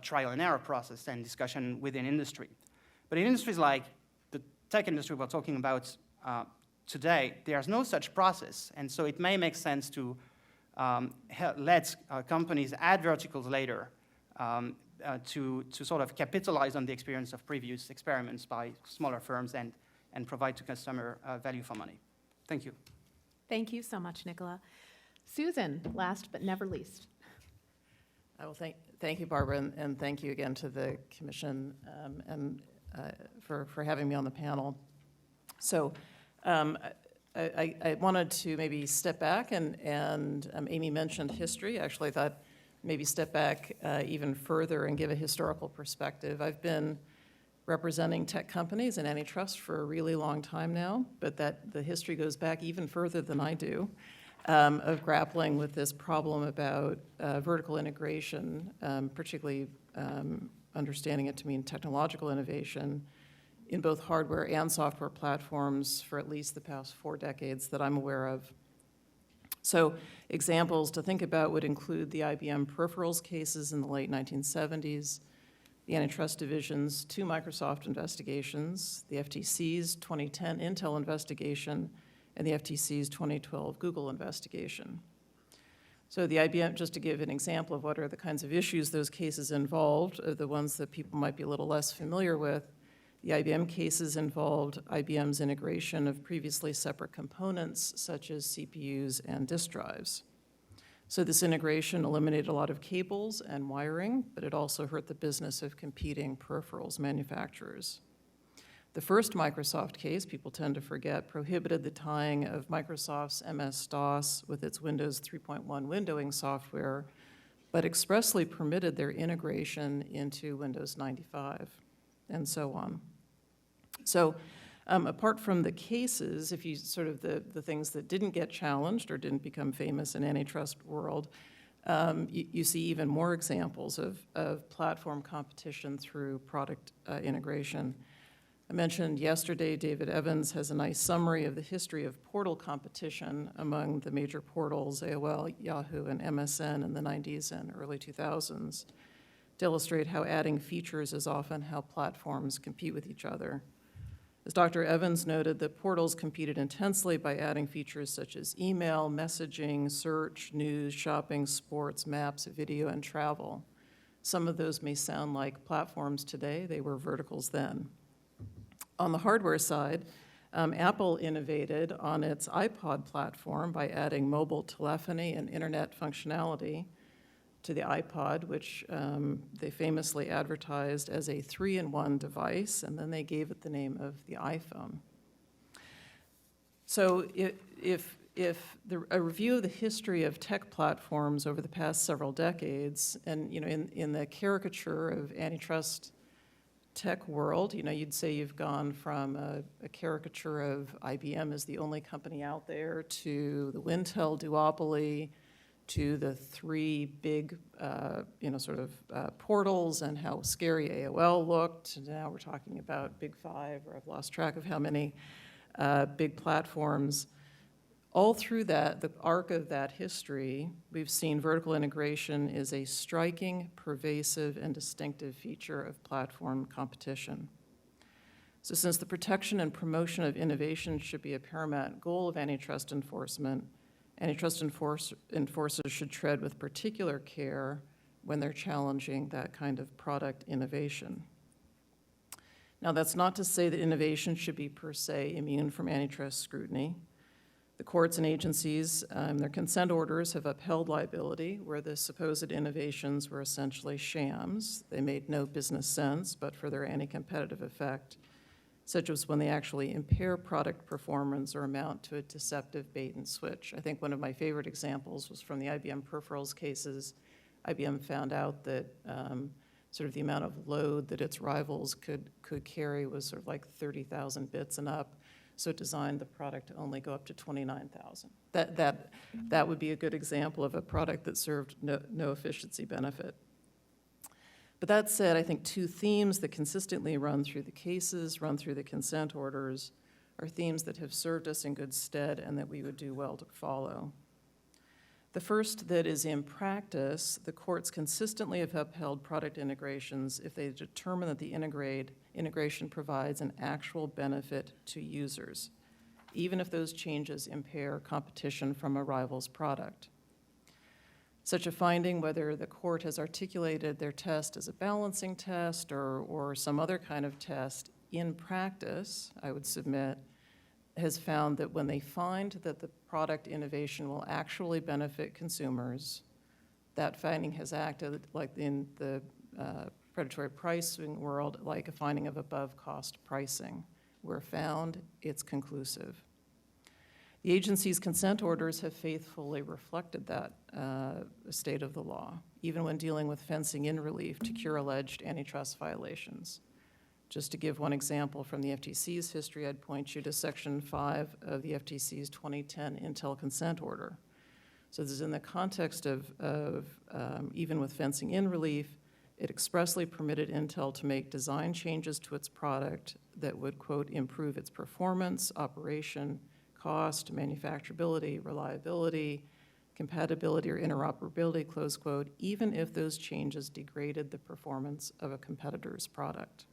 trial and error process and discussion within industry. But in industries like the tech industry we're talking about today, there's no such process, and so it may make sense to let companies add verticals later to sort of capitalize on the experience of previous experiments by smaller firms and provide to customer value for money. Thank you. Thank you so much, Nicola. Susan, last but never least. Well, thank you, Barbara, and thank you again to the Commission for having me on the panel. So I wanted to maybe step back, and Amy mentioned history. Actually, I thought maybe step back even further and give a historical perspective. I've been representing tech companies and antitrust for a really long time now, but that the history goes back even further than I do, of grappling with this problem about vertical integration, particularly understanding it to mean technological innovation in both hardware and software platforms for at least the past 4 decades that I'm aware of. So examples to think about would include the IBM peripherals cases in the late 1970s, the antitrust division's 2 Microsoft investigations, the FTC's 2010 Intel investigation, and the FTC's 2012 Google investigation. So the IBM, just to give an example of what are the kinds of issues those cases involved, the ones that people might be a little less familiar with, the IBM cases involved IBM's integration of previously separate components such as CPUs and disk drives. So this integration eliminated a lot of cables and wiring, but it also hurt the business of competing peripherals manufacturers. The first Microsoft case, people tend to forget, prohibited the tying of Microsoft's MS-DOS with its Windows 3.1 windowing software, but expressly permitted their integration into Windows 95, and so on. So apart from the cases, if you sort of the things that didn't get challenged or didn't become famous in antitrust world, you see even more examples of platform competition through product integration. I mentioned yesterday David Evans has a nice summary of the history of portal competition among the major portals, AOL, Yahoo, and MSN in the 90s and early 2000s, to illustrate how adding features is often how platforms compete with each other. As Dr. Evans noted, the portals competed intensely by adding features such as email, messaging, search, news, shopping, sports, maps, video, and travel. Some of those may sound like platforms today. They were verticals then. On the hardware side, Apple innovated on its iPod platform by adding mobile telephony and internet functionality to the iPod, which they famously advertised as a 3-in-1 device, and then they gave it the name of the iPhone. So if a review of the history of tech platforms over the past several decades, and in the caricature of antitrust tech world, you'd say you've gone from a caricature of IBM as the only company out there to the Wintel duopoly, to the three big, portals and how scary AOL looked. And now we're talking about Big Five, or I've lost track of how many big platforms. All through that, the arc of that history, we've seen vertical integration is a striking, pervasive, and distinctive feature of platform competition. So since the protection and promotion of innovation should be a paramount goal of antitrust enforcement, antitrust enforcers should tread with particular care when they're challenging that kind of product innovation. Now, that's not to say that innovation should be per se immune from antitrust scrutiny. The courts and agencies, their consent orders have upheld liability where the supposed innovations were essentially shams. They made no business sense, but for their anti-competitive effect, such as when they actually impair product performance or amount to a deceptive bait and switch. I think one of my favorite examples was from the IBM peripherals cases. IBM found out that sort of the amount of load that its rivals could carry was sort of like 30,000 bits and up, so it designed the product to only go up to 29,000. That would be a good example of a product that served no efficiency benefit. But that said, I think two themes that consistently run through the cases, run through the consent orders, are themes that have served us in good stead and that we would do well to follow. The first, that is in practice, the courts consistently have upheld product integrations if they determine that the integration provides an actual benefit to users, even if those changes impair competition from a rival's product. Such a finding, whether the court has articulated their test as a balancing test or some other kind of test, in practice, I would submit, has found that when they find that the product innovation will actually benefit consumers, that finding has acted like in the predatory pricing world, like a finding of above-cost pricing. Where found, it's conclusive. The agency's consent orders have faithfully reflected that state of the law, even when dealing with fencing-in relief to cure alleged antitrust violations. Just to give one example from the FTC's history, I'd point you to Section 5 of the FTC's 2010 Intel consent order. So this is in the context of even with fencing-in relief, it expressly permitted Intel to make design changes to its product that would, quote, improve its performance, operation, cost, manufacturability, reliability, compatibility, or interoperability, close quote, even if those changes degraded the performance of a competitor's product.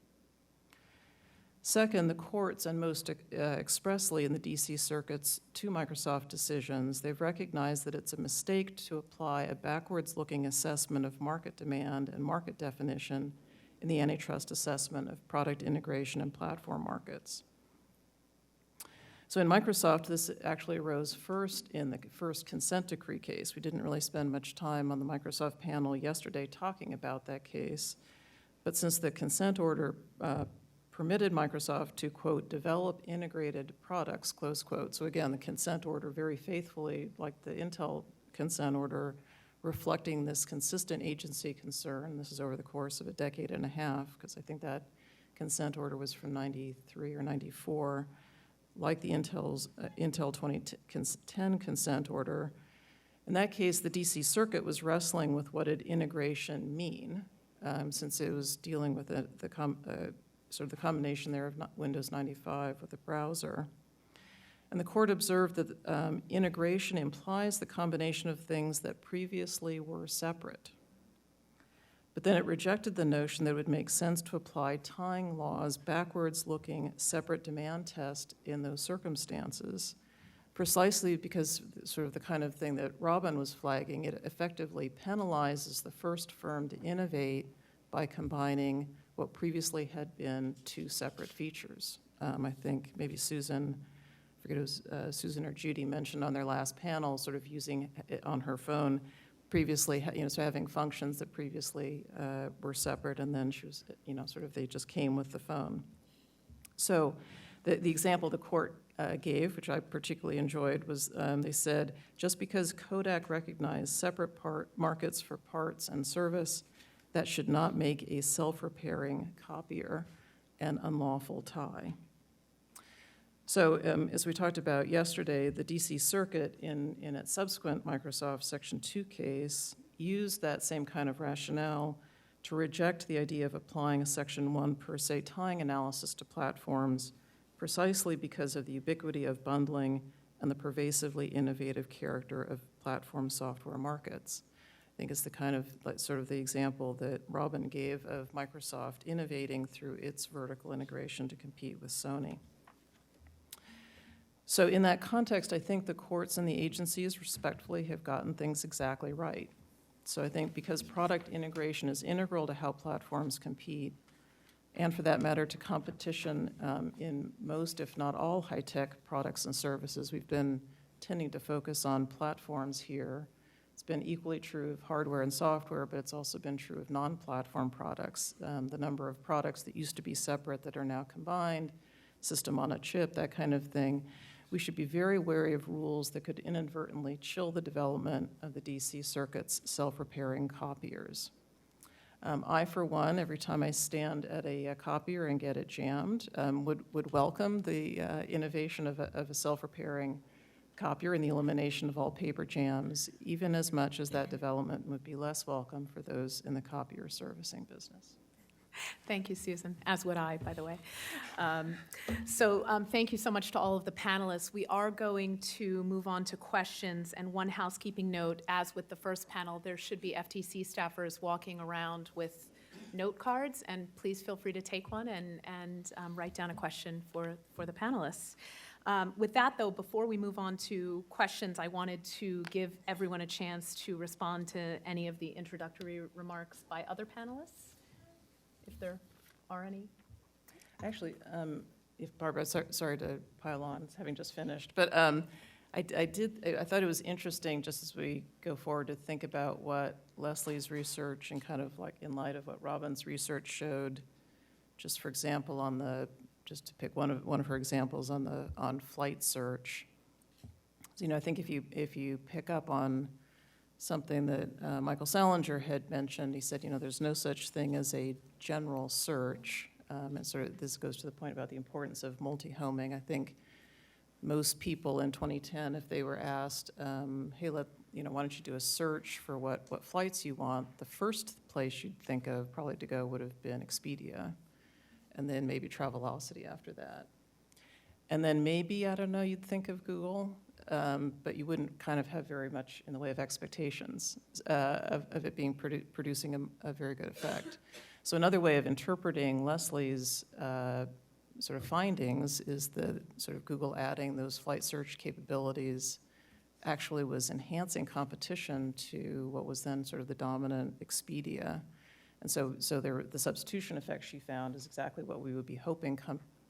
Second, the courts, and most expressly in the DC Circuit's two Microsoft decisions, they've recognized that it's a mistake to apply a backwards-looking assessment of market demand and market definition in the antitrust assessment of product integration and platform markets. So in Microsoft, this actually arose first in the first consent decree case. We didn't really spend much time on the Microsoft panel yesterday talking about that case. But since the consent order permitted Microsoft to, quote, develop integrated products, close quote. So again, the consent order very faithfully, like the Intel consent order, reflecting this consistent agency concern. This is over the course of a decade and a half, because I think that consent order was from 93 or 94. Like the Intel 2010 consent order. In that case, the DC Circuit was wrestling with what did integration mean, since it was dealing with sort of the combination there of Windows 95 with the browser. And the court observed that integration implies the combination of things that previously were separate. But then it rejected the notion that it would make sense to apply tying laws backwards-looking separate demand test in those circumstances, precisely because sort of the kind of thing that Robin was flagging, it effectively penalizes the first firm to innovate by combining what previously had been two separate features. I think maybe Susan, I forget it was Susan or Judy mentioned on their last panel, sort of using it on her phone, previously, so having functions that previously were separate, and then she was, sort of they just came with the phone. So the example the court gave, which I particularly enjoyed, was they said, just because Kodak recognized separate markets for parts and service that should not make a self-repairing copier an unlawful tie. So as we talked about yesterday, the DC Circuit in its subsequent Microsoft Section 2 case used that same kind of rationale to reject the idea of applying a Section 1 per se tying analysis to platforms precisely because of the ubiquity of bundling and the pervasively innovative character of platform software markets. I think it's the kind of, like, sort of the example that Robin gave of Microsoft innovating through its vertical integration to compete with Sony. So in that context, I think the courts and the agencies respectfully have gotten things exactly right. So I think because product integration is integral to how platforms compete, and for that matter to competition in most, if not all, high-tech products and services, we've been tending to focus on platforms here. It's been equally true of hardware and software, but it's also been true of non-platform products. The number of products that used to be separate that are now combined, system on a chip, that kind of thing. We should be very wary of rules that could inadvertently chill the development of the DC Circuit's self-repairing copiers. I, for one, every time I stand at a copier and get it jammed, would welcome the innovation of a self-repairing copier and the elimination of all paper jams, even as much as that development would be less welcome for those in the copier servicing business. Thank you, Susan, as would I, by the way. Thank you so much to all of the panelists. We are going to move on to questions, and one housekeeping note, as with the first panel, there should be FTC staffers walking around with note cards, and please feel free to take one and write down a question for the panelists. With that, though, before we move on to questions, I wanted to give everyone a chance to respond to any of the introductory remarks by other panelists, if there are any. Actually, if Barbara, sorry to pile on, having just finished, but I thought it was interesting, just as we go forward, to think about what Leslie's research and kind of like in light of what Robin's research showed, just for example, just to pick one of her examples on flight search. So, I think if you pick up on something that Michael Salinger had mentioned, he said, there's no such thing as a general search. And sort of this goes to the point about the importance of multi-homing. I think most people in 2010, if they were asked, hey, why don't you do a search for what flights you want, the first place you'd think of probably to go would have been Expedia, and then maybe Travelocity after that. And then maybe, I don't know, you'd think of Google, but you wouldn't kind of have very much in the way of expectations of it being producing a very good effect. So another way of interpreting Leslie's sort of findings is the sort of Google adding those flight search capabilities actually was enhancing competition to what was then sort of the dominant Expedia. And so the substitution effect she found is exactly what we would be hoping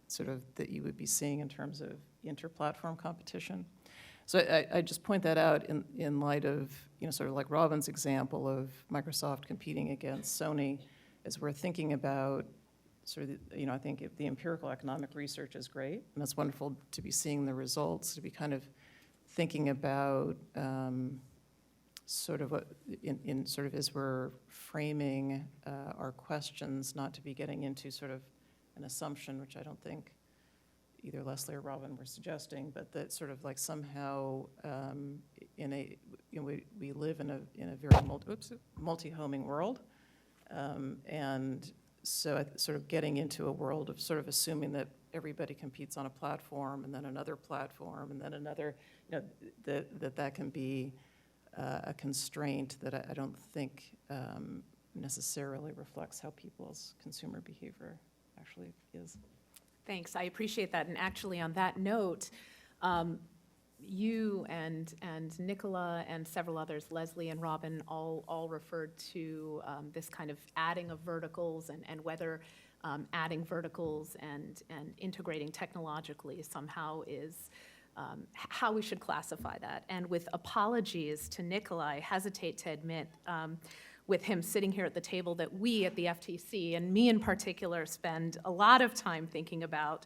sort of that you would be seeing in terms of interplatform competition. So I just point that out in light of, sort of like Robin's example of Microsoft competing against Sony, as we're thinking about sort of, I think the empirical economic research is great, and it's wonderful to be seeing the results, to be kind of thinking about sort of what, in sort of as we're framing our questions, not to be getting into sort of an assumption, which I don't think either Leslie or Robin were suggesting, but that sort of like somehow we live in a very multi-homing world, and so sort of getting into a world of sort of assuming that everybody competes on a platform and then another platform and then another, that can be a constraint that I don't think necessarily reflects how people's consumer behavior actually is. Thanks, I appreciate that. And actually, on that note, you and Nicola and several others, Leslie and Robin, all referred to this kind of adding of verticals and whether adding verticals and integrating technologically somehow is how we should classify that. And with apologies to Nicola, I hesitate to admit, with him sitting here at the table, that we at the FTC, and me in particular, spend a lot of time thinking about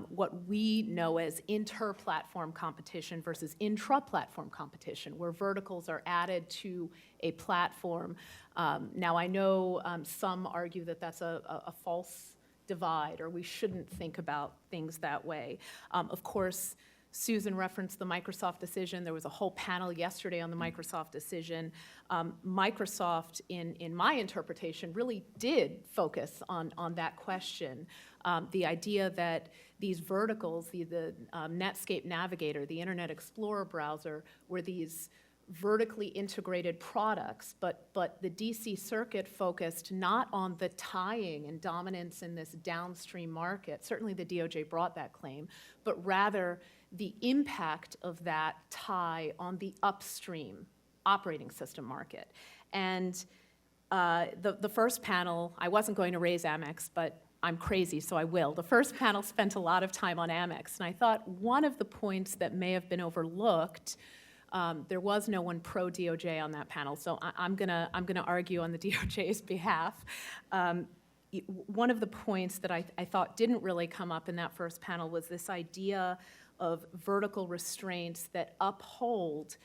what we know as inter-platform competition versus intra-platform competition, where verticals are added to a platform. Now, I know some argue that that's a false divide, or we shouldn't think about things that way. Of course, Susan referenced the Microsoft decision. There was a whole panel yesterday on the Microsoft decision. Microsoft, in my interpretation, really did focus on that question. The idea that these verticals, the Netscape Navigator, the Internet Explorer browser, were these vertically integrated products, but the DC Circuit focused not on the tying and dominance in this downstream market. Certainly the DOJ brought that claim, but rather the impact of that tie on the upstream operating system market. And the first panel, I wasn't going to raise Amex, but I'm crazy, so I will. The first panel spent a lot of time on Amex, and I thought one of the points that may have been overlooked, there was no one pro-DOJ on that panel, so I'm gonna argue on the DOJ's behalf. One of the points that I thought didn't really come up in that first panel was this idea of vertical restraints that uphold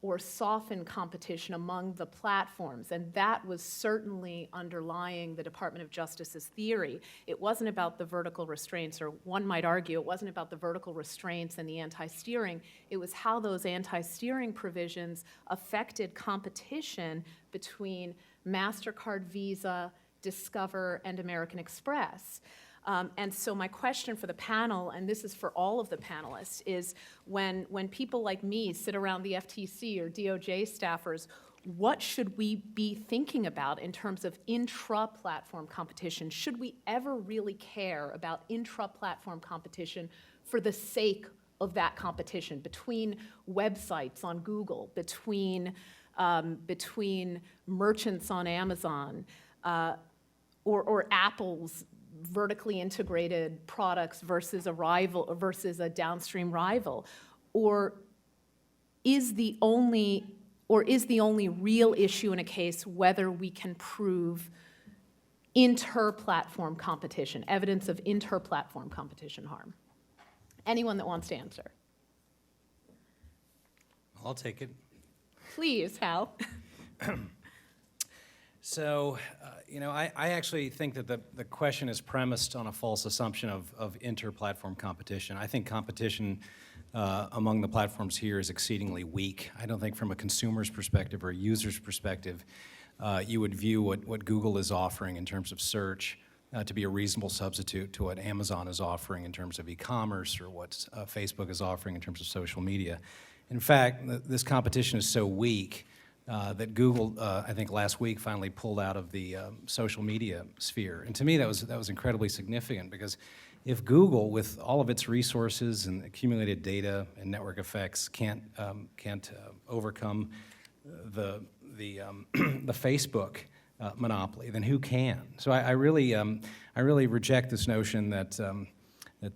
or soften competition among the platforms, and that was certainly underlying the Department of Justice's theory. It wasn't about the vertical restraints, or one might argue it wasn't about the vertical restraints and the anti-steering, it was how those anti-steering provisions affected competition between MasterCard, Visa, Discover, and American Express. And so my question for the panel, and this is for all of the panelists, is when people like me sit around the FTC or DOJ staffers, what should we be thinking about in terms of intra-platform competition? Should we ever really care about intra-platform competition for the sake of that competition between websites on Google, between merchants on Amazon, or Apple's vertically integrated products versus a downstream rival? Or is the only real issue in a case whether we can prove inter-platform competition, evidence of inter-platform competition harm? Anyone that wants to answer? I'll take it. Please, Hal. So, I actually think that the question is premised on a false assumption of inter-platform competition. I think competition among the platforms here is exceedingly weak. I don't think from a consumer's perspective or a user's perspective, you would view what Google is offering in terms of search to be a reasonable substitute to what Amazon is offering in terms of e-commerce or what Facebook is offering in terms of social media. In fact, this competition is so weak that Google, I think last week, finally pulled out of the social media sphere. And to me, that was incredibly significant, because if Google, with all of its resources and accumulated data and network effects, can't overcome the Facebook monopoly, then who can? So I really reject this notion that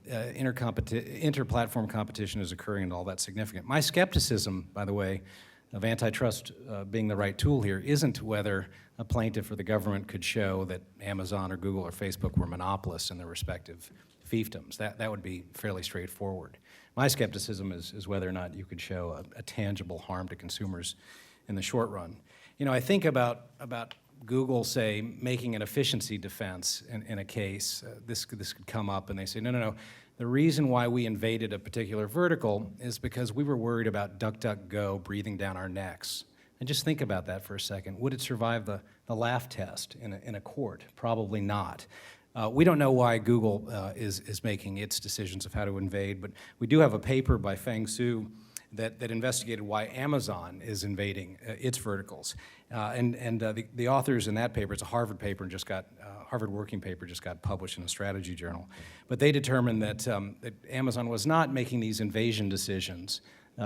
inter-platform competition is occurring and all that significant. My skepticism, by the way, of antitrust being the right tool here isn't whether a plaintiff or the government could show that Amazon or Google or Facebook were monopolists in their respective fiefdoms. That would be fairly straightforward. My skepticism is whether or not you could show a tangible harm to consumers in the short run. I think about Google, say, making an efficiency defense in a case. This could come up, and they say, no. The reason why we invaded a particular vertical is because we were worried about DuckDuckGo breathing down our necks. And just think about that for a second. Would it survive the laugh test in a court? Probably not. We don't know why Google is making its decisions of how to invade, but we do have a paper by Feng Su that investigated why Amazon is invading its verticals. The authors in that paper, it's a Harvard paper and Harvard working paper, just got published in a strategy journal. But they determined that Amazon was not making these invasion decisions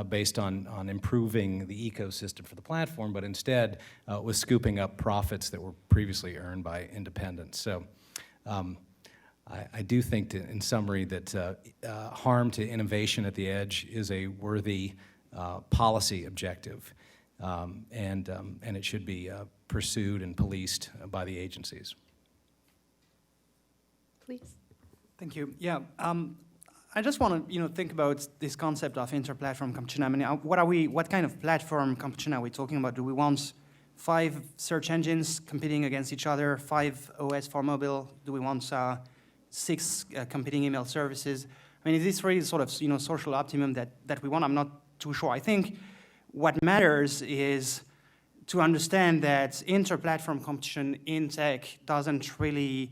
based on improving the ecosystem for the platform, but instead was scooping up profits that were previously earned by independents. So I do think, in summary, that harm to innovation at the edge is a worthy policy objective, and it should be pursued and policed by the agencies. Please. Thank you. Yeah, I just want to, think about this concept of interplatform competition. I mean, what kind of platform competition are we talking about? Do we want 5 search engines competing against each other, 5 OS for mobile? Do we want 6 competing email services? I mean, is this really sort of, social optimum that we want? I'm not too sure. I think what matters is to understand that interplatform competition in tech doesn't really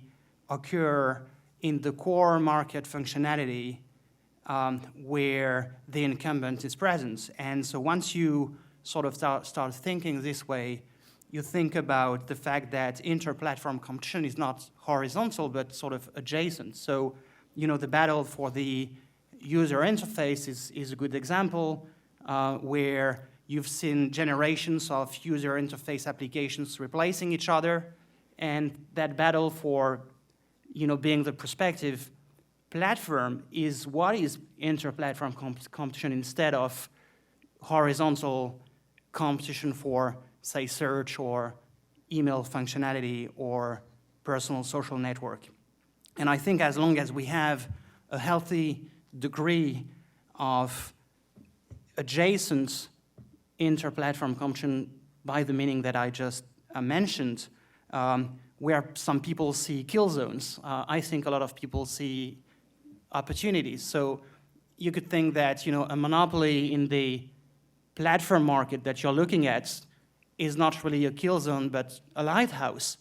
occur in the core market functionality where the incumbent is present. And so once you sort of start thinking this way, you think about the fact that interplatform competition is not horizontal, but sort of adjacent. So, the battle for the user interface is a good example where you've seen generations of user interface applications replacing each other, and that battle for, being the prospective platform is what is interplatform competition instead of horizontal competition for, say, search or email functionality or personal social network. And I think as long as we have a healthy degree of adjacent interplatform competition, by the meaning that I just mentioned, where some people see kill zones, I think a lot of people see opportunities. So you could think that, a monopoly in the platform market that you're looking at is not really a kill zone, but a lighthouse,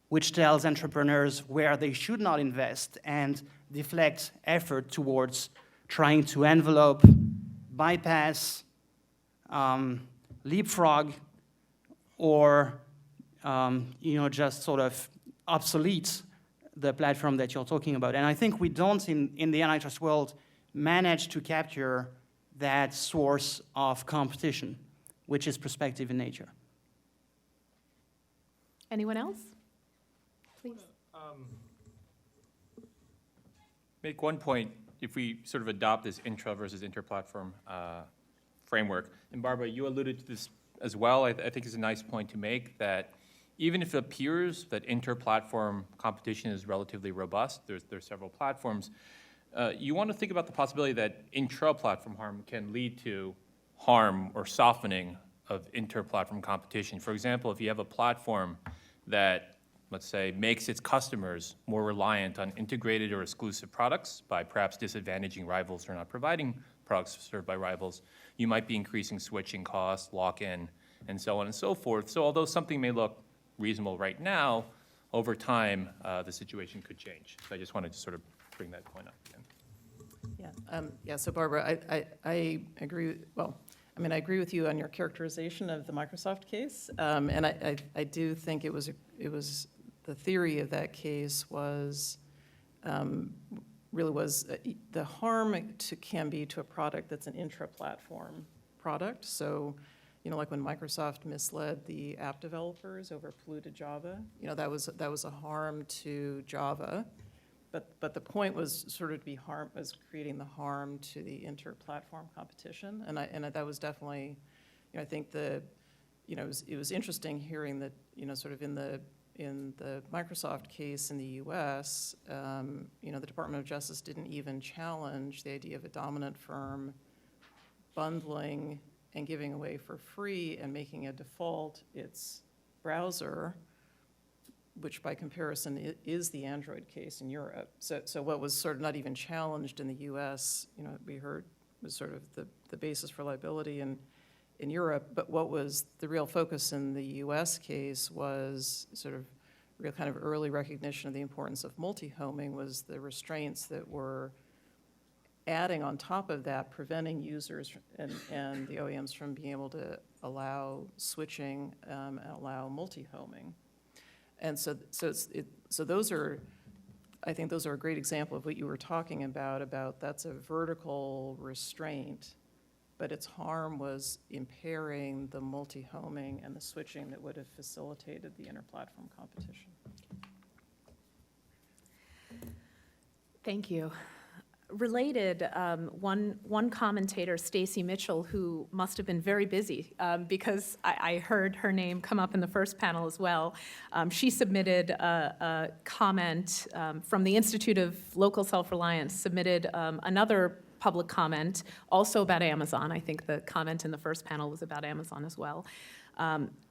which tells entrepreneurs where they should not invest and deflect effort towards trying to envelope, bypass, leapfrog, or just sort of obsolete the platform that you're talking about. And I think we don't, in the antitrust world, manage to capture that source of competition, which is prospective in nature. Anyone else? Please. Make one point, if we sort of adopt this intra versus interplatform framework, and Barbara, you alluded to this as well, I think it's a nice point to make, that even if it appears that interplatform competition is relatively robust, there's several platforms, you want to think about the possibility that intra-platform harm can lead to harm or softening of interplatform competition. For example, if you have a platform that, let's say, makes its customers more reliant on integrated or exclusive products by perhaps disadvantaging rivals who are not providing products served by rivals, you might be increasing switching costs, lock-in, and so on and so forth. So although something may look reasonable right now, over time, the situation could change. So I just wanted to sort of bring that point up again. So Barbara, I agree, I agree with you on your characterization of the Microsoft case, and I do think it was the theory of that case was, the harm can be to a product that's an intra-platform product. So, like when Microsoft misled the app developers over polluted Java, that was a harm to Java. But the point was sort of was creating the harm to the inter-platform competition, and that was definitely, I think it was interesting hearing that, sort of in the Microsoft case in the U.S., the Department of Justice didn't even challenge the idea of a dominant firm bundling and giving away for free and making a default its browser, which by comparison is the Android case in Europe. So what was sort of not even challenged in the US, we heard was sort of the basis for liability in Europe, but what was the real focus in the US case was sort of real kind of early recognition of the importance of multi-homing, was the restraints that were adding on top of that, preventing users and the OEMs from being able to allow switching and allow multi-homing. And so those are, I think those are a great example of what you were talking about that's a vertical restraint, but its harm was impairing the multi-homing and the switching that would have facilitated the inter-platform competition. Thank you. Related, one commentator, Stacy Mitchell, who must have been very busy because I heard her name come up in the first panel as well. She submitted a comment from the Institute of Local Self-Reliance, submitted another public comment also about Amazon. I think the comment in the first panel was about Amazon as well.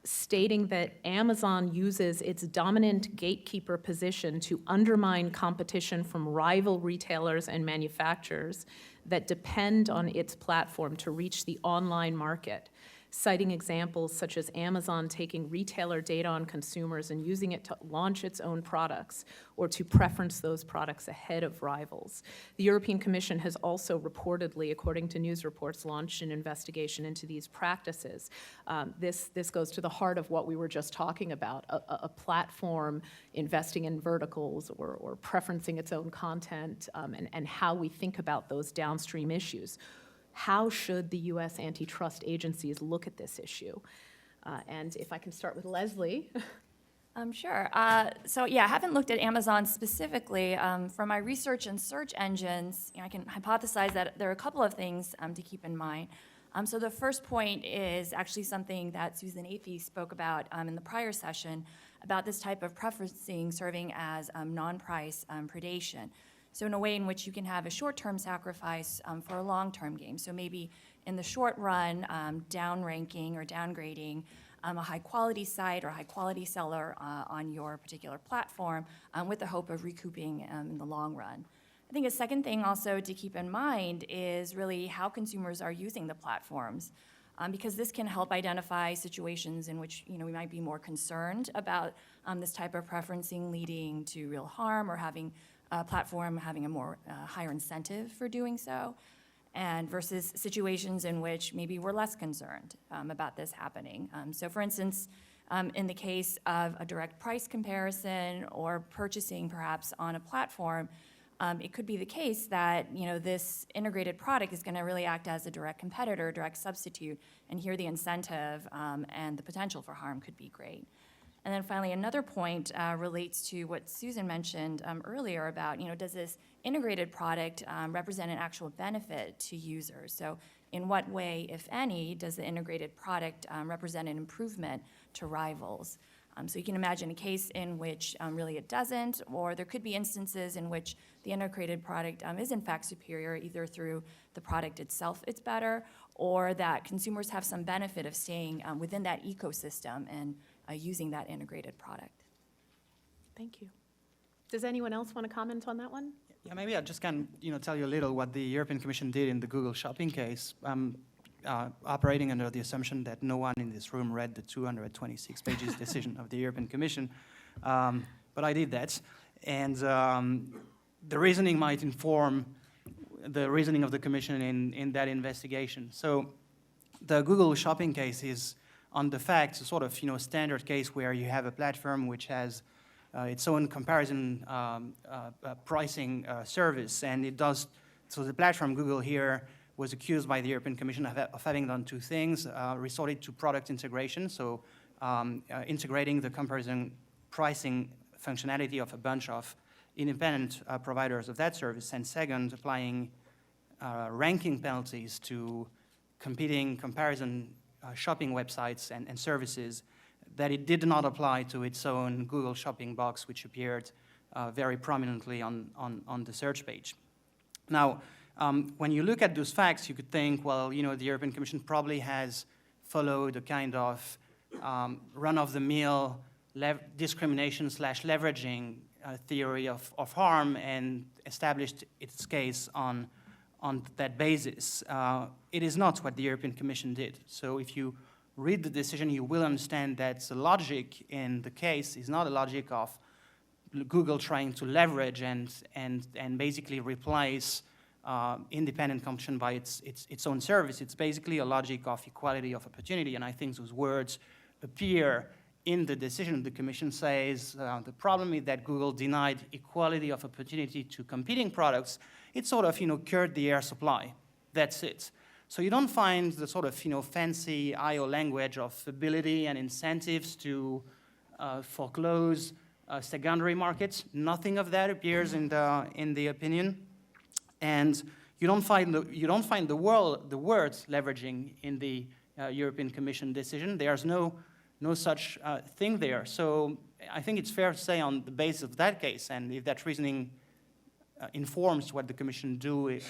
Stating that Amazon uses its dominant gatekeeper position to undermine competition from rival retailers and manufacturers that depend on its platform to reach the online market, citing examples such as Amazon taking retailer data on consumers and using it to launch its own products or to preference those products ahead of rivals. The European Commission has also reportedly, according to news reports, launched an investigation into these practices. This goes to the heart of what we were just talking about, a platform investing in verticals or preferencing its own content, and how we think about those downstream issues. How should the U.S. antitrust agencies look at this issue? And if I can start with Leslie. Sure. So yeah, I haven't looked at Amazon specifically. From my research in search engines, I can hypothesize that there are a couple of things to keep in mind. So the first point is actually something that Susan Athey spoke about in the prior session about this type of preferencing serving as non-price predation. So in a way in which you can have a short-term sacrifice for a long-term gain. So maybe in the short run, downranking or downgrading a high-quality site or high-quality seller on your particular platform with the hope of recouping in the long run. I think a second thing also to keep in mind is really how consumers are using the platforms. Because this can help identify situations in which we might be more concerned about this type of preferencing leading to real harm or having a platform having a more higher incentive for doing so, and versus situations in which maybe we're less concerned about this happening. So for instance, in the case of a direct price comparison or purchasing perhaps on a platform, it could be the case that this integrated product is going to really act as a direct competitor, direct substitute, and here the incentive and the potential for harm could be great. And then finally, another point relates to what Susan mentioned earlier about, does this integrated product represent an actual benefit to users? So in what way, if any, does the integrated product represent an improvement to rivals? So you can imagine a case in which really it doesn't, or there could be instances in which the integrated product is in fact superior, either through the product itself it's better, or that consumers have some benefit of staying within that ecosystem and using that integrated product. Thank you. Does anyone else want to comment on that one? Yeah, maybe I just can tell you a little what the European Commission did in the Google Shopping case. Operating under the assumption that no one in this room read the 226 pages decision of the European Commission, but I did that. And the reasoning might inform the reasoning of the Commission in that investigation. So the Google Shopping case is, on the facts, a sort of standard case where you have a platform which has its own comparison pricing service, and it does. So the platform Google here was accused by the European Commission of having done two things: resorted to product integration, so integrating the comparison pricing functionality of a bunch of independent providers of that service, and second, applying ranking penalties to competing comparison shopping websites and services that it did not apply to its own Google Shopping box, which appeared very prominently on the search page. Now, when you look at those facts, you could think, well, the European Commission probably has followed a kind of run-of-the-mill discrimination/leveraging theory of harm and established its case on that basis. It is not what the European Commission did. So if you read the decision, you will understand that the logic in the case is not a logic of Google trying to leverage and basically replace independent competition by its own service. It's basically a logic of equality of opportunity, and I think those words appear in the decision. The Commission says the problem is that Google denied equality of opportunity to competing products. It sort of, cured the air supply. That's it. So you don't find the sort of, fancy IO language of ability and incentives to foreclose secondary markets. Nothing of that appears in the opinion. And you don't find the words leveraging in the European Commission decision. There's no such thing there. So I think it's fair to say on the basis of that case, and if that reasoning informs what the Commission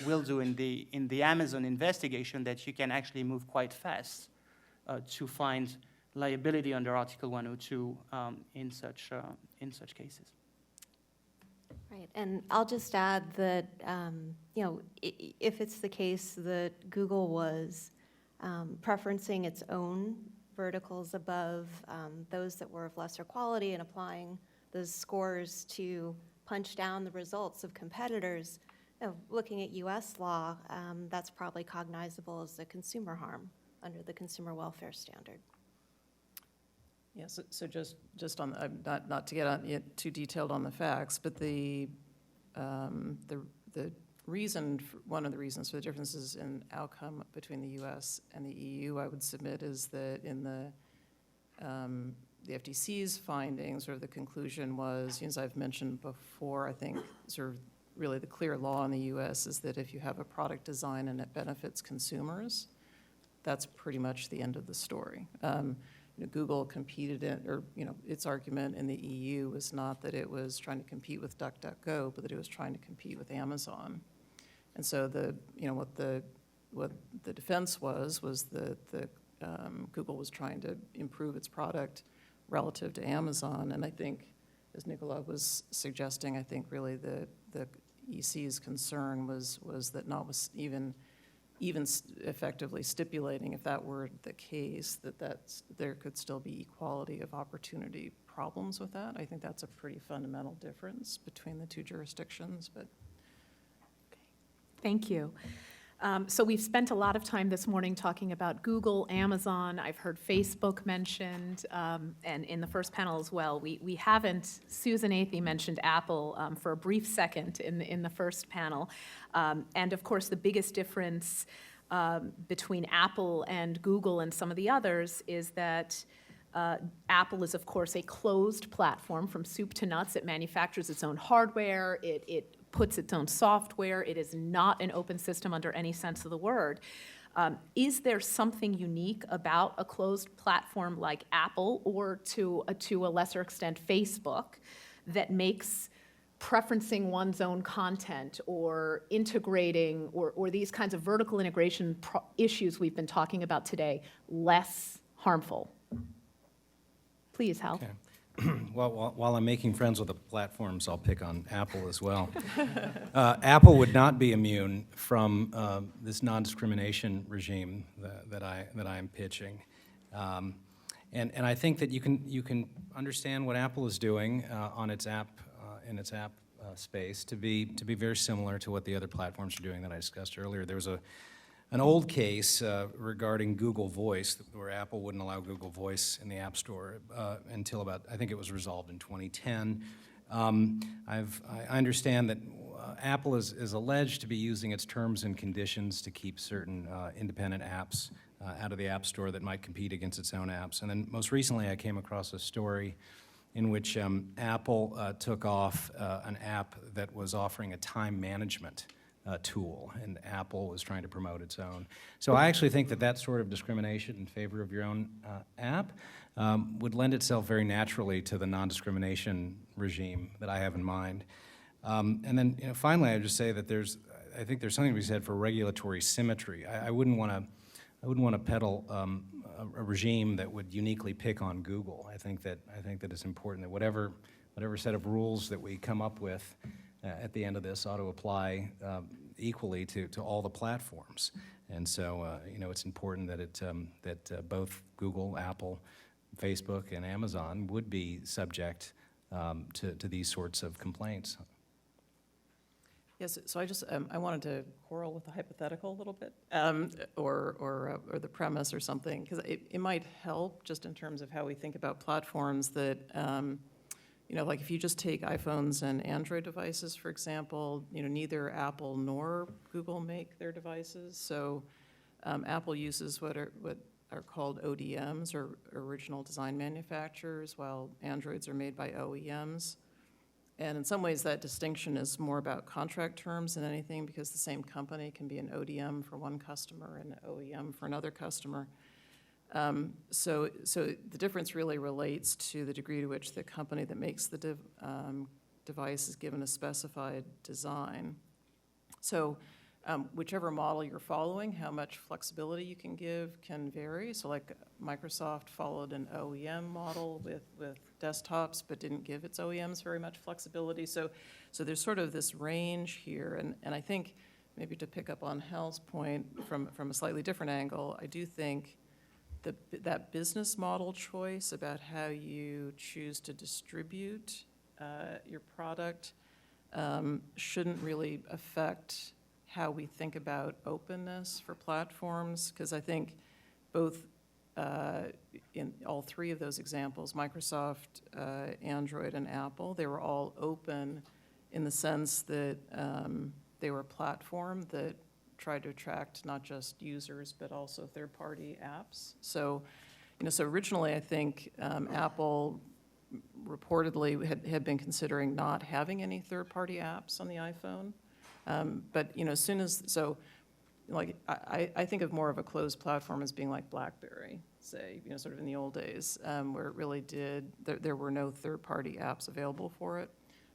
will do in the Amazon investigation, that you can actually move quite fast to find liability under Article 102 in such cases. Right, and I'll just add that, if it's the case that Google was preferencing its own verticals above those that were of lesser quality and applying those scores to punch down the results of competitors, looking at US law, that's probably cognizable as a consumer harm under the consumer welfare standard. Yes, so just on, not to get on too detailed on the facts, but the reason, one of the reasons for the differences in outcome between the U.S. and the EU, I would submit, is that in the FTC's findings, or the conclusion was, as I've mentioned before, I think sort of really the clear law in the U.S. is that if you have a product design and it benefits consumers, that's pretty much the end of the story. Google competed in, or its argument in the EU was not that it was trying to compete with DuckDuckGo, but that it was trying to compete with Amazon. And so what the defense was that Google was trying to improve its product relative to Amazon. And I think, as Nicola was suggesting, I think really the EC's concern was that not was even effectively stipulating, if that were the case, that there could still be equality of opportunity problems with that. I think that's a pretty fundamental difference between the two jurisdictions. But Thank you. So we've spent a lot of time this morning talking about Google, Amazon. I've heard Facebook mentioned, and in the first panel as well. We haven't, Susan Athey mentioned Apple for a brief second in the first panel. And of course, the biggest difference between Apple and Google and some of the others is that Apple is, of course, a closed platform from soup to nuts. It manufactures its own hardware. It puts its own software. It is not an open system under any sense of the word. Is there something unique about a closed platform like Apple, or to a lesser extent Facebook, that makes preferencing one's own content or integrating or these kinds of vertical integration issues we've been talking about today less harmful? Please, Hal. Okay. Well, while I'm making friends with the platforms, I'll pick on Apple as well. Apple would not be immune from this non-discrimination regime that I am pitching, and I think that you can understand what Apple is doing on its app in its app space to be very similar to what the other platforms are doing that I discussed earlier. There was an old case regarding Google Voice, where Apple wouldn't allow Google Voice in the App Store until about, I think it was resolved in 2010. I understand that Apple is alleged to be using its terms and conditions to keep certain independent apps out of the App Store that might compete against its own apps. And then most recently I came across a story in which Apple took off an app that was offering a time management tool, and Apple was trying to promote its own. So I actually think that sort of discrimination in favor of your own app would lend itself very naturally to the non-discrimination regime that I have in mind. And then finally, I would just say that I think there's something to be said for regulatory symmetry. I wouldn't want to peddle a regime that would uniquely pick on Google. I think that it's important that whatever set of rules that we come up with at the end of this ought to apply equally to all the platforms. And so, it's important that both Google, Apple, Facebook, and Amazon would be subject to these sorts of complaints. yes, so I wanted to quarrel with the hypothetical a little bit, or the premise or something, because it might help just in terms of how we think about platforms that. Like if you just take iPhones and Android devices, for example, neither Apple nor Google make their devices. So Apple uses what are called ODMs, or original design manufacturers, while Androids are made by OEMs. And in some ways, that distinction is more about contract terms than anything, because the same company can be an ODM for one customer and an OEM for another customer. So the difference really relates to the degree to which the company that makes the device is given a specified design. So whichever model you're following, how much flexibility you can give can vary. So like Microsoft followed an OEM model with desktops, but didn't give its OEMs very much flexibility. So there's sort of this range here. And I think, maybe to pick up on Hal's point from a slightly different angle, I do think that business model choice about how you choose to distribute your product shouldn't really affect how we think about openness for platforms, because I think both in all three of those examples, Microsoft, Android, and Apple, they were all open in the sense that they were a platform that tried to attract not just users, but also third-party apps. So, so originally, I think Apple reportedly had been considering not having any third-party apps on the iPhone. But, as soon as, like, I think of more of a closed platform as being like BlackBerry, say, sort of in the old days, where it really there were no third-party apps available for it.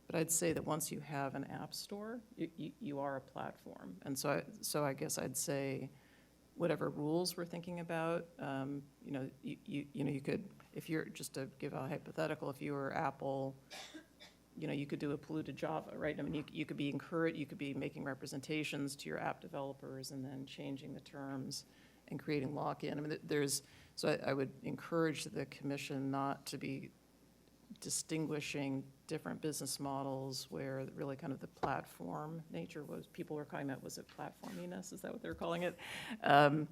But I'd say that once you have an app store, you are a platform. And so I guess I'd say whatever rules we're thinking about, you could, if you're, just to give a hypothetical, if you were Apple, you could do a polluted Java, right? I mean, you could be encouraged, you could be making representations to your app developers and then changing the terms and creating lock-in. I mean, so I would encourage the commission not to be distinguishing different business models where really kind of the platform nature people were calling that, was it platforminess? Is that what they're calling it? The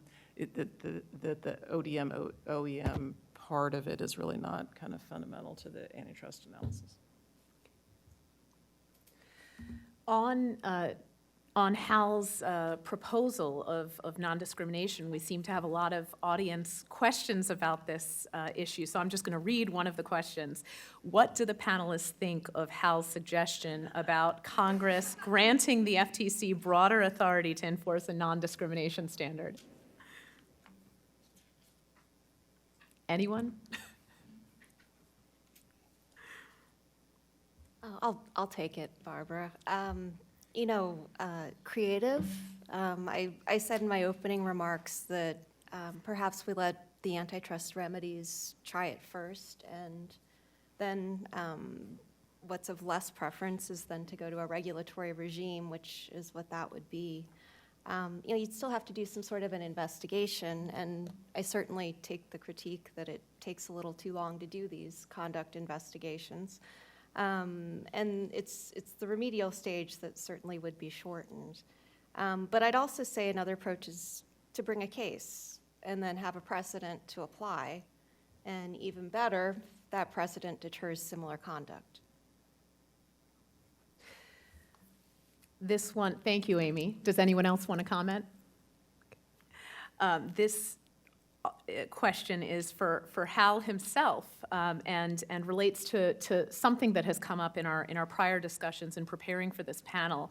OEM part of it is really not kind of fundamental to the antitrust analysis. On Hal's proposal of non-discrimination, we seem to have a lot of audience questions about this issue, so I'm just going to read one of the questions. What do the panelists think of Hal's suggestion about Congress granting the FTC broader authority to enforce a non-discrimination standard? Anyone? I'll take it, Barbara. Creative. I said in my opening remarks that perhaps we let the antitrust remedies try it first, and then what's of less preference is then to go to a regulatory regime, which is what that would be. You'd still have to do some sort of an investigation, and I certainly take the critique that it takes a little too long to do these conduct investigations. And it's the remedial stage that certainly would be shortened. But I'd also say another approach is to bring a case and then have a precedent to apply. And even better, that precedent deters similar conduct. This one, thank you, Amy. Does anyone else want to comment? This question is for Hal himself, and relates to something that has come up in our prior discussions in preparing for this panel.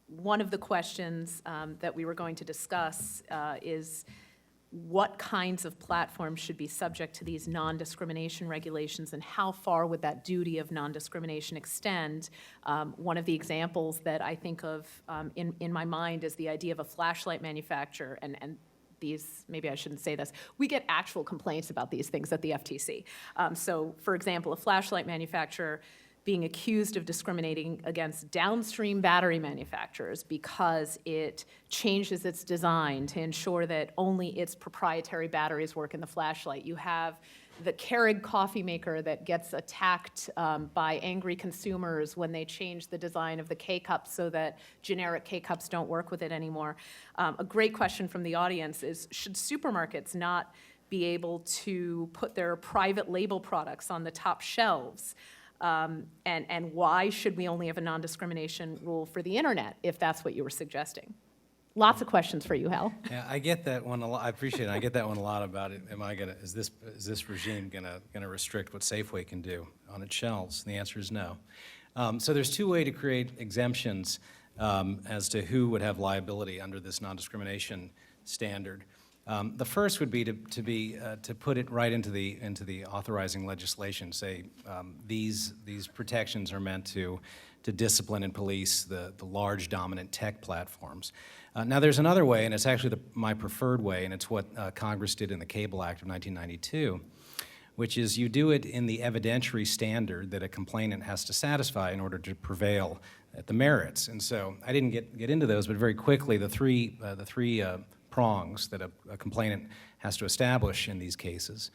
One of the questions that we were going to discuss is what kinds of platforms should be subject to these non-discrimination regulations, and how far would that duty of non-discrimination extend? One of the examples that I think of in my mind is the idea of a flashlight manufacturer, and these, maybe I shouldn't say this, we get actual complaints about these things at the FTC. So, for example, a flashlight manufacturer being accused of discriminating against downstream battery manufacturers because it changes its design to ensure that only its proprietary batteries work in the flashlight. You have the Keurig coffee maker that gets attacked by angry consumers when they change the design of the K-cup so that generic K-cups don't work with it anymore. A great question from the audience is, should supermarkets not be able to put their private label products on the top shelves? And why should we only have a non-discrimination rule for the internet, if that's what you were suggesting? Lots of questions for you, Hal. Yeah, I get that one a lot. I appreciate it. I get that one a lot about it. Is this regime gonna restrict what Safeway can do on its shelves? And the answer is no. So there's two ways to create exemptions as to who would have liability under this non-discrimination standard. The first would be to put it right into the authorizing legislation. Say these protections are meant to discipline and police the large dominant tech platforms. Now there's another way, and it's actually my preferred way, and it's what Congress did in the Cable Act of 1992, which is you do it in the evidentiary standard that a complainant has to satisfy in order to prevail at the merits. And so I didn't get into those, but very quickly the three prongs that a complainant has to establish in these cases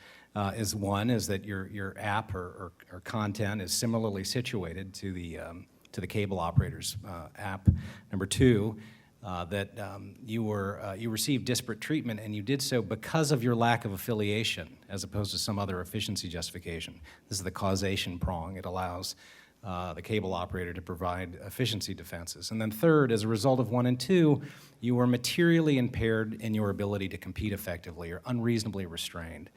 is that your app or content is similarly situated to the cable operator's app. Number two, that you received disparate treatment and you did so because of your lack of affiliation as opposed to some other efficiency justification. This is the causation prong. It allows the cable operator to provide efficiency defenses. And then third, as a result of 1 and 2, you were materially impaired in your ability to compete effectively or unreasonably restrained.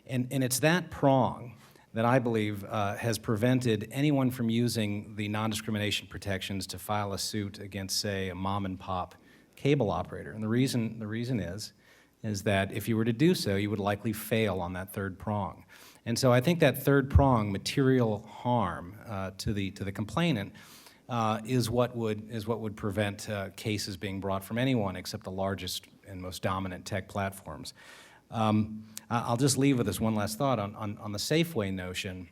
And it's that prong that I believe has prevented anyone from using the non-discrimination protections to file a suit against, say, a mom-and-pop cable operator. And the reason is that if you were to do so, you would likely fail on that third prong. And so I think that third prong, material harm to the complainant, is what would prevent cases being brought from anyone except the largest and most dominant tech platforms. I'll just leave with this one last thought on the Safeway notion.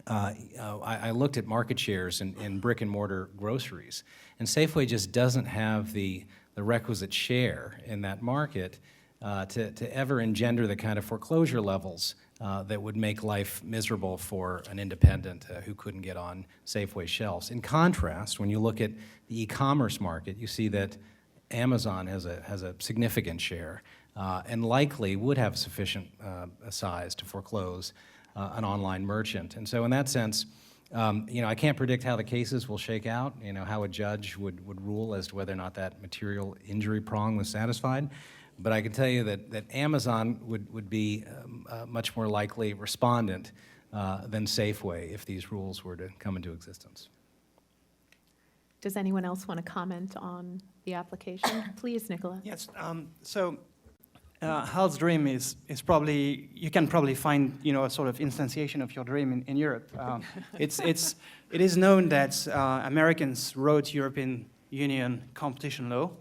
I looked at market shares in brick and mortar groceries, and Safeway just doesn't have the requisite share in that market to ever engender the kind of foreclosure levels that would make life miserable for an independent who couldn't get on Safeway shelves. In contrast, when you look at the e-commerce market, you see that Amazon has a significant share and likely would have sufficient size to foreclose an online merchant. And so in that sense, I can't predict how the cases will shake out, how a judge would rule as to whether or not that material injury prong was satisfied. But I can tell you that Amazon would be a much more likely respondent than Safeway if these rules were to come into existence. Does anyone else want to comment on the application? Please, Nicola. Yes. Hal's dream is probably, you can probably find a sort of instantiation of your dream in Europe. It is known that Americans wrote European Union competition law.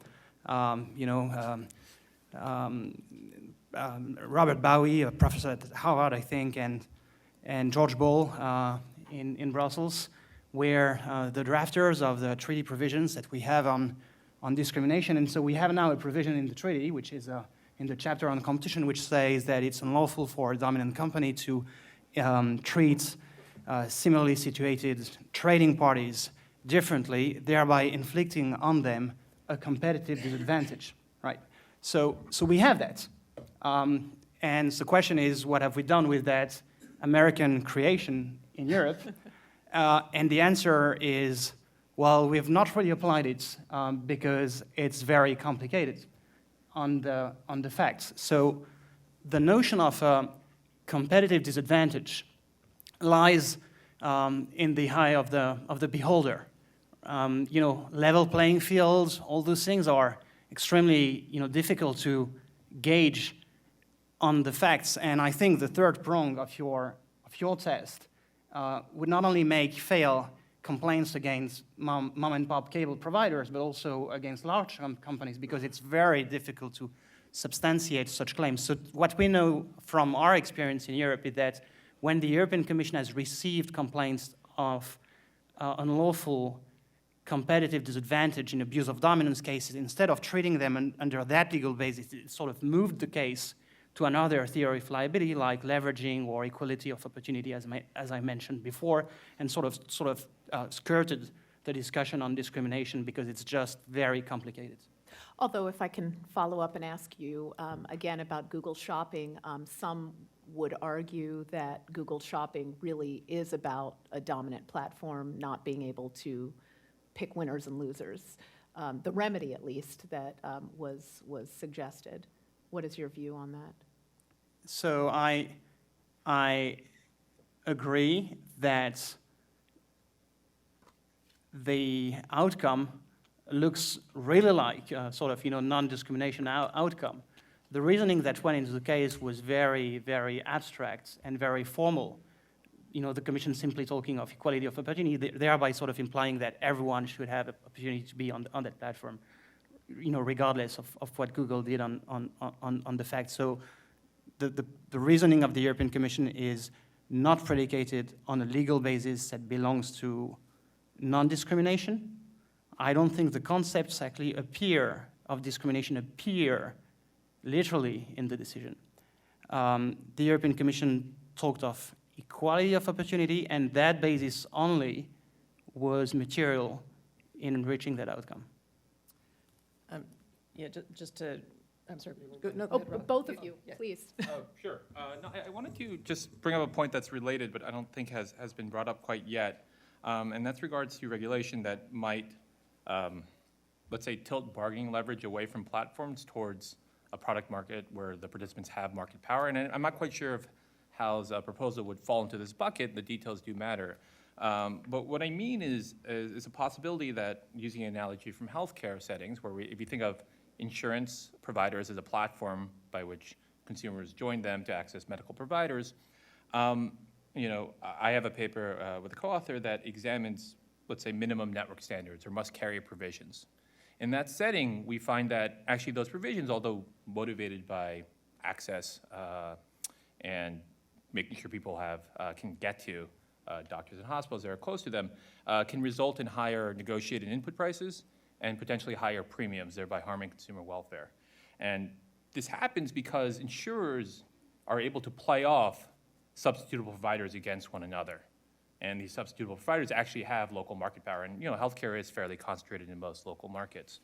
Robert Bowie, a professor at Harvard, I think, and George Ball in Brussels, were the drafters of the treaty provisions that we have on discrimination. And so we have now a provision in the treaty, which is in the chapter on competition, which says that it's unlawful for a dominant company to treat similarly situated trading parties differently, thereby inflicting on them a competitive disadvantage, right? So we have that. And the question is, what have we done with that American creation in Europe? And the answer is, well, we have not really applied it because it's very complicated on the facts. So the notion of a competitive disadvantage lies in the eye of the beholder. Level playing fields, all those things are extremely difficult to gauge on the facts. And I think the third prong of your test would not only make fail complaints against mom and pop cable providers, but also against large companies, because it's very difficult to substantiate such claims. So what we know from our experience in Europe is that when the European Commission has received complaints of unlawful competitive disadvantage in abuse of dominance cases, instead of treating them under that legal basis, it sort of moved the case to another theory of liability, like leveraging or equality of opportunity, as I mentioned before, and sort of skirted the discussion on discrimination because it's just very complicated. Although if I can follow up and ask you again about Google Shopping, some would argue that Google Shopping really is about a dominant platform not being able to pick winners and losers. the remedy at least that was suggested. What is your view on that? So I agree that the outcome looks really like sort of, non-discrimination outcome. The reasoning that went into the case was very, very abstract and very formal. The Commission simply talking of equality of opportunity, thereby sort of implying that everyone should have an opportunity to be on that platform, regardless of what Google did on the facts. So the reasoning of the European Commission is not predicated on a legal basis that belongs to non-discrimination. I don't think the concepts actually of discrimination appear literally in the decision. The European Commission talked of equality of opportunity, and that basis only was material in reaching that outcome. Yeah, just to, I'm sorry. No, go Oh, ahead, Rob. both of you, please. Oh, sure. No, I wanted to just bring up a point that's related, but I don't think has been brought up quite yet. And that's regards to regulation that might, let's say, tilt bargaining leverage away from platforms towards a product market where the participants have market power. And I'm not quite sure if Hal's proposal would fall into this bucket. The details do matter. But what I mean is a possibility that, using an analogy from healthcare settings, where if you think of insurance providers as a platform by which consumers join them to access medical providers, I have a paper with a co-author that examines, let's say, minimum network standards or must-carry provisions. In that setting, we find that actually those provisions, although motivated by access and making sure people can get to doctors and hospitals that are close to them, can result in higher negotiated input prices and potentially higher premiums, thereby harming consumer welfare. And this happens because insurers are able to play off substitutable providers against one another. And these substitutable providers actually have local market power. And healthcare is fairly concentrated in most local markets.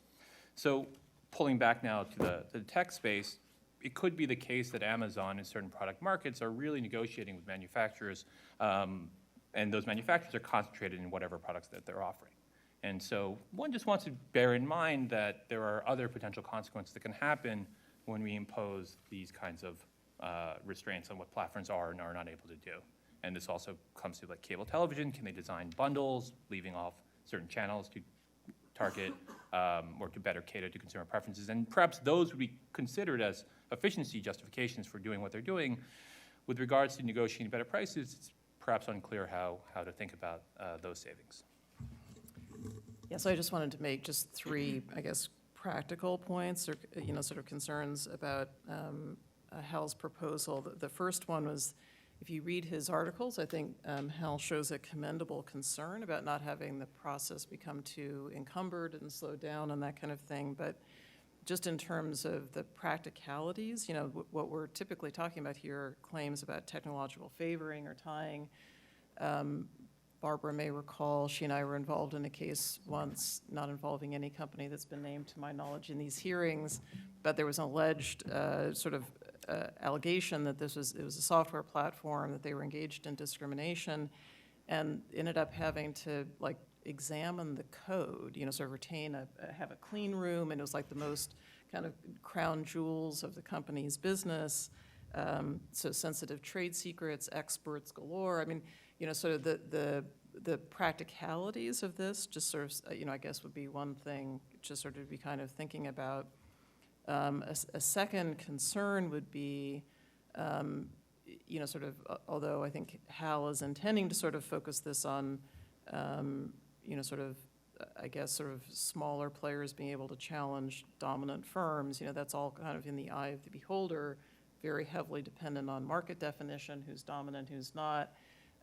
So pulling back now to the tech space, it could be the case that Amazon in certain product markets are really negotiating with manufacturers, and those manufacturers are concentrated in whatever products that they're offering. And so one just wants to bear in mind that there are other potential consequences that can happen when we impose these kinds of restraints on what platforms are and are not able to do. And this also comes to like cable television. Can they design bundles, leaving off certain channels to target or to better cater to consumer preferences? And perhaps those would be considered as efficiency justifications for doing what they're doing. With regards to negotiating better prices, it's perhaps unclear how to think about those savings. Yeah, so I just wanted to make just three, I guess, practical points or, sort of concerns about Hal's proposal. The first one was, if you read his articles, I think Hal shows a commendable concern about not having the process become too encumbered and slowed down and that kind of thing. But just in terms of the practicalities, what we're typically talking about here are claims about technological favoring or tying. Barbara may recall, she and I were involved in a case once, not involving any company that's been named to my knowledge in these hearings, but there was an alleged allegation that it was a software platform, that they were engaged in discrimination, and ended up having to examine the code, sort of have a clean room, and it was like the most kind of crown jewels of the company's business, so sensitive trade secrets, experts galore. I mean, sort of the practicalities of this just sort of, I guess would be one thing just sort of be kind of thinking about. A second concern would be, sort of, although I think Hal is intending to sort of focus this on, sort of, I guess, sort of smaller players being able to challenge dominant firms, that's all kind of in the eye of the beholder, very heavily dependent on market definition, who's dominant, who's not.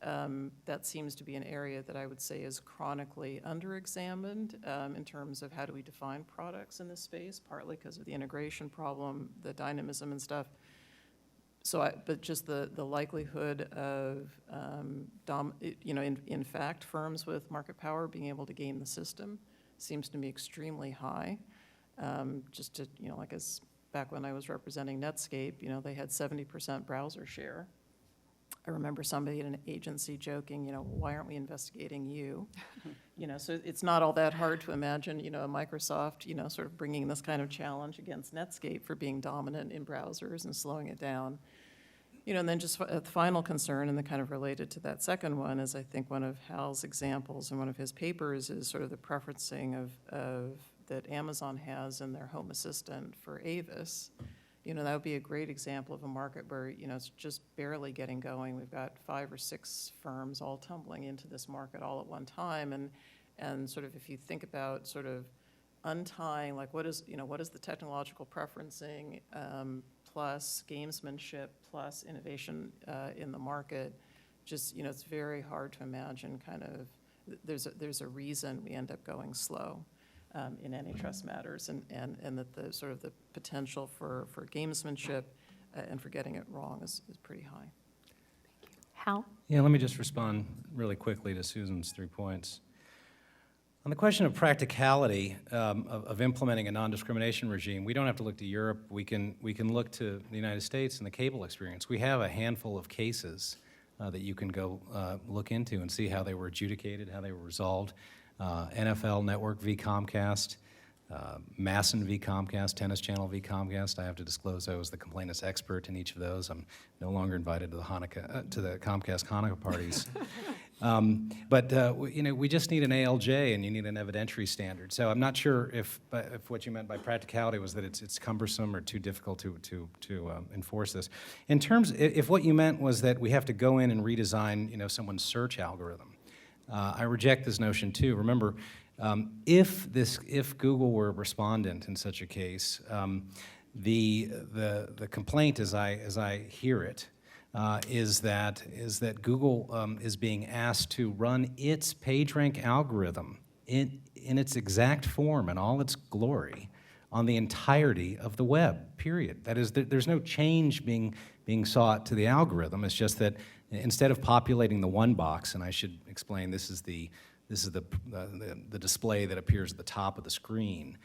That seems to be an area that I would say is chronically under-examined in terms of how do we define products in this space, partly because of the integration problem, the dynamism and stuff. So, but just the likelihood of, in fact, firms with market power being able to game the system seems to me extremely high. Just to, as back when I was representing Netscape, they had 70% browser share. I remember somebody in an agency joking, why aren't we investigating you? So it's not all that hard to imagine, a Microsoft, sort of bringing this kind of challenge against Netscape for being dominant in browsers and slowing it down. And then just a final concern, and then kind of related to that second one, is I think one of Hal's examples in one of his papers is sort of the preferencing of that Amazon has in their Home Assistant for Avis. That would be a great example of a market where, it's just barely getting going. We've got 5 or 6 firms all tumbling into this market all at one time. And sort of if you think about sort of untying, like what is the technological preferencing plus gamesmanship plus innovation in the market, just, it's very hard to imagine kind of, there's a reason we end up going slow. In antitrust matters, and that the sort of the potential for gamesmanship and for getting it wrong is pretty high. Hal? Yeah, let me just respond really quickly to Susan's 3 points. On the question of practicality of implementing a non-discrimination regime, we don't have to look to Europe. We can look to the United States and the cable experience. We have a handful of cases that you can go look into and see how they were adjudicated, how they were resolved. NFL Network v. Comcast, Masson v. Comcast, Tennis Channel v. Comcast. I have to disclose I was the complainant's expert in each of those. I'm no longer invited to the Comcast Hanukkah parties. We just need an ALJ, and you need an evidentiary standard. So I'm not sure if what you meant by practicality was that it's cumbersome or too difficult to enforce this. In terms, if what you meant was that we have to go in and redesign, someone's search algorithm. I reject this notion too. Remember, if Google were a respondent in such a case, the complaint, as I hear it, is that Google is being asked to run its PageRank algorithm in its exact form and all its glory on the entirety of the web. Period. That is, there's no change being sought to the algorithm. It's just that instead of populating the one box, and I should explain, this is the display that appears at the top of the screen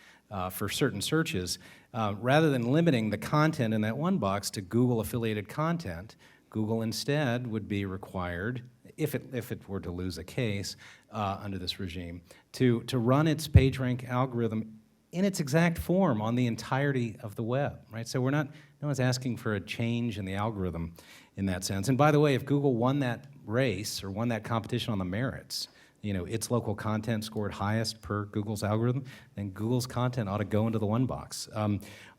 for certain searches, rather than limiting the content in that one box to Google-affiliated content, Google instead would be required, if it were to lose a case under this regime, to run its PageRank algorithm in its exact form on the entirety of the web, right? So no one's asking for a change in the algorithm in that sense. And by the way, if Google won that race or won that competition on the merits, its local content scored highest per Google's algorithm, then Google's content ought to go into the one box.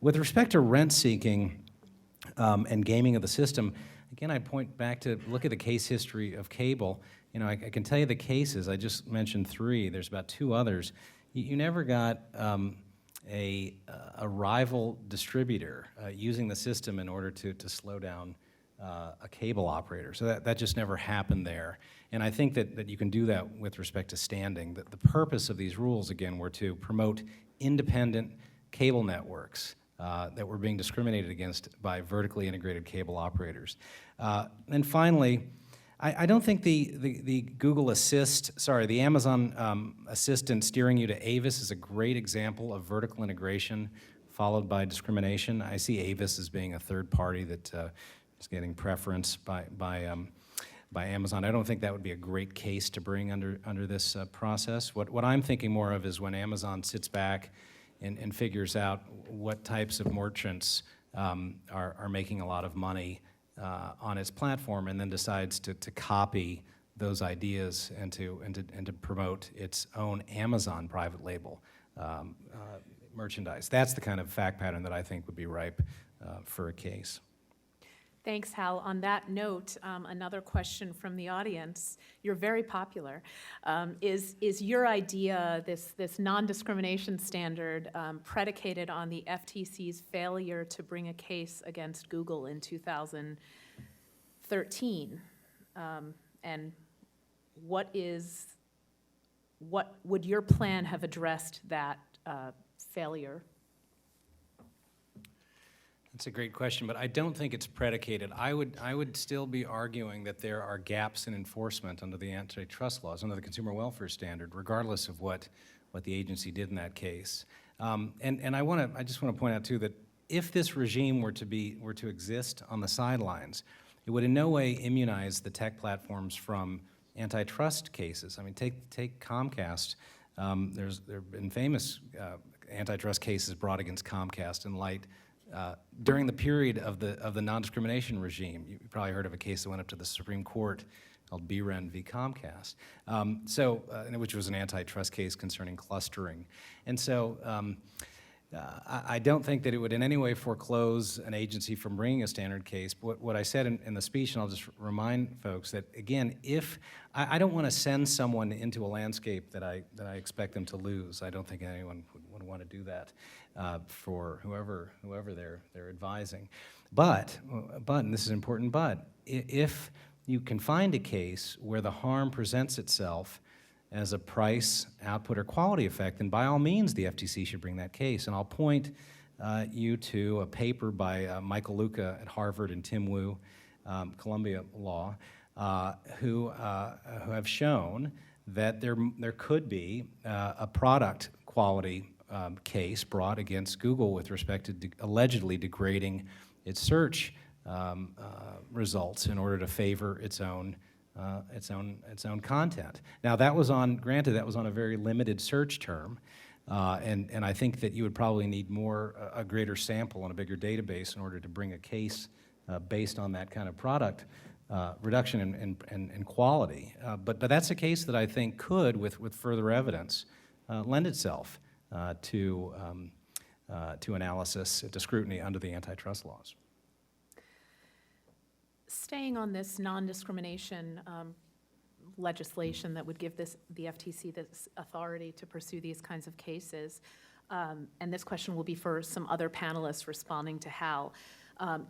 With respect to rent-seeking and gaming of the system, again, I point back to look at the case history of cable. I can tell you the cases. I just mentioned 3. There's about 2 others. You never got a rival distributor using the system in order to slow down a cable operator. So that just never happened there. And I think that you can do that with respect to standing. The purpose of these rules, again, were to promote independent cable networks that were being discriminated against by vertically integrated cable operators. And finally, I don't think the Google Assist, the Amazon Assistant steering you to Avis is a great example of vertical integration followed by discrimination. I see Avis as being a third party that is getting preference by Amazon. I don't think that would be a great case to bring under this process. What I'm thinking more of is when Amazon sits back and figures out what types of merchants are making a lot of money on its platform, and then decides to copy those ideas and to promote its own Amazon private label merchandise. That's the kind of fact pattern that I think would be ripe for a case. Thanks, Hal. On that note, another question from the audience. You're very popular. Is your idea, this non-discrimination standard, predicated on the FTC's failure to bring a case against Google in 2013? And what would your plan have addressed that failure? That's a great question, but I don't think it's predicated. I would still be arguing that there are gaps in enforcement under the antitrust laws, under the consumer welfare standard, regardless of what the agency did in that case. And I just want to point out too that if this regime were to exist on the sidelines, it would in no way immunize the tech platforms from antitrust cases. I mean, take Comcast. There have been famous antitrust cases brought against Comcast in light during the period of the non-discrimination regime. You probably heard of a case that went up to the Supreme Court called BREN v. Comcast, which was an antitrust case concerning clustering. And so I don't think that it would in any way foreclose an agency from bringing a standard case. But what I said in the speech, and I'll just remind folks that, again, if I don't want to send someone into a landscape that I expect them to lose. I don't think anyone would want to do that for whoever they're advising. But, and this is important, but if you can find a case where the harm presents itself as a price, output, or quality effect, then by all means the FTC should bring that case. And I'll point you to a paper by Michael Luca at Harvard and Tim Wu, Columbia Law, who have shown that there could be a product quality case brought against Google with respect to allegedly degrading its search results in order to favor its own content. Now that was on a very limited search term, and I think that you would probably need a greater sample and a bigger database in order to bring a case based on that kind of product reduction in quality. But that's a case that I think could, with further evidence, lend itself to analysis, to scrutiny under the antitrust laws. Staying on this non-discrimination legislation that would give the FTC this authority to pursue these kinds of cases, and this question will be for some other panelists responding to Hal.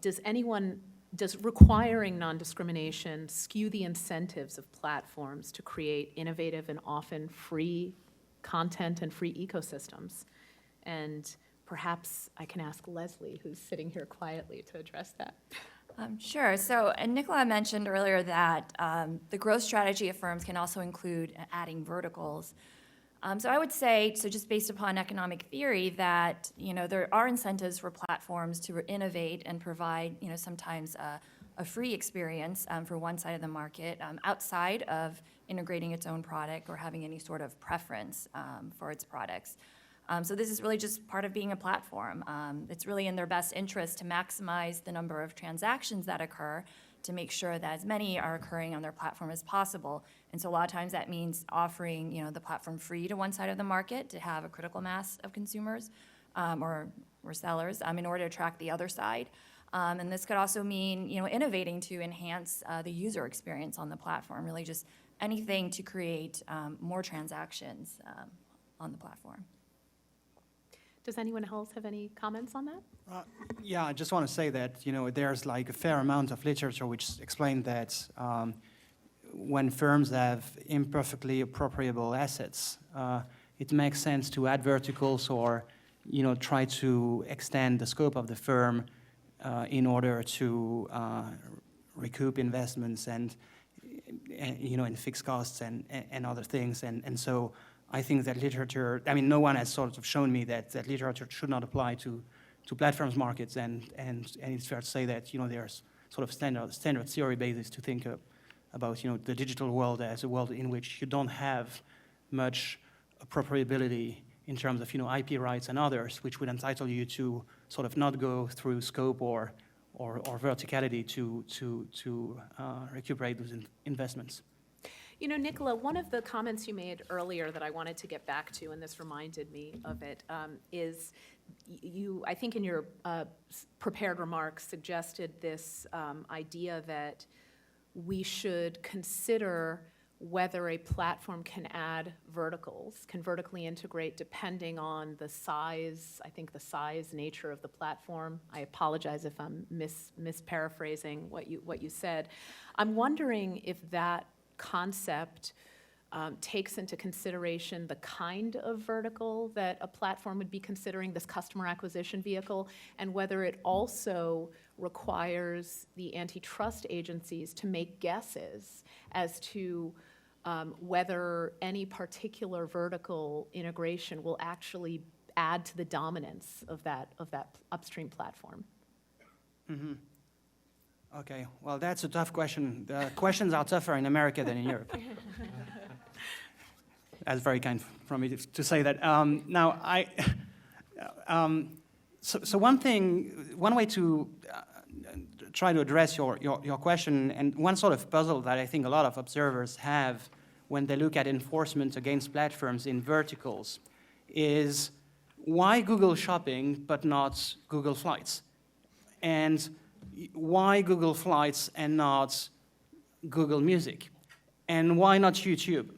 Does requiring non-discrimination skew the incentives of platforms to create innovative and often free content and free ecosystems? And perhaps I can ask Leslie, who's sitting here quietly, to address that. Sure. So, and Nicola mentioned earlier that the growth strategy of firms can also include adding verticals. So I would say, so just based upon economic theory, that there are incentives for platforms to innovate and provide sometimes a free experience for one side of the market outside of integrating its own product or having any sort of preference for its products. So this is really just part of being a platform. It's really in their best interest to maximize the number of transactions that occur to make sure that as many are occurring on their platform as possible. And so a lot of times that means offering the platform free to one side of the market to have a critical mass of consumers or sellers in order to attract the other side. And this could also mean innovating to enhance the user experience on the platform, really just anything to create more transactions on the platform. Does anyone else have any comments on that? Yeah, I just want to say that there's like a fair amount of literature which explain that when firms have imperfectly appropriable assets, it makes sense to add verticals or try to extend the scope of the firm in order to recoup investments and in fixed costs and other things, and so I think that literature, no one has sort of shown me that literature should not apply to platforms markets, and it's fair to say that there's sort of standard theory basis to think about the digital world as a world in which you don't have much appropriability in terms of IP rights and others, which would entitle you to sort of not go through scope or verticality to recuperate those investments. Nicola, one of the comments you made earlier that I wanted to get back to, and this reminded me of it, is you, I think in your prepared remarks, suggested this idea that we should consider whether a platform can add verticals, can vertically integrate depending on the size, nature of the platform. I apologize if I'm misparaphrasing what you said. I'm wondering if that concept takes into consideration the kind of vertical that a platform would be considering, this customer acquisition vehicle, and whether it also requires the antitrust agencies to make guesses as to whether any particular vertical integration will actually add to the dominance of that upstream platform. Mm-hmm. Okay, well, that's a tough question. The questions are tougher in America than in Europe. That's very kind from me to say that. Now, so one way to try to address your question, and one sort of puzzle that I think a lot of observers have when they look at enforcement against platforms in verticals, is why Google Shopping but not Google Flights? And why Google Flights and not Google Music? And why not YouTube?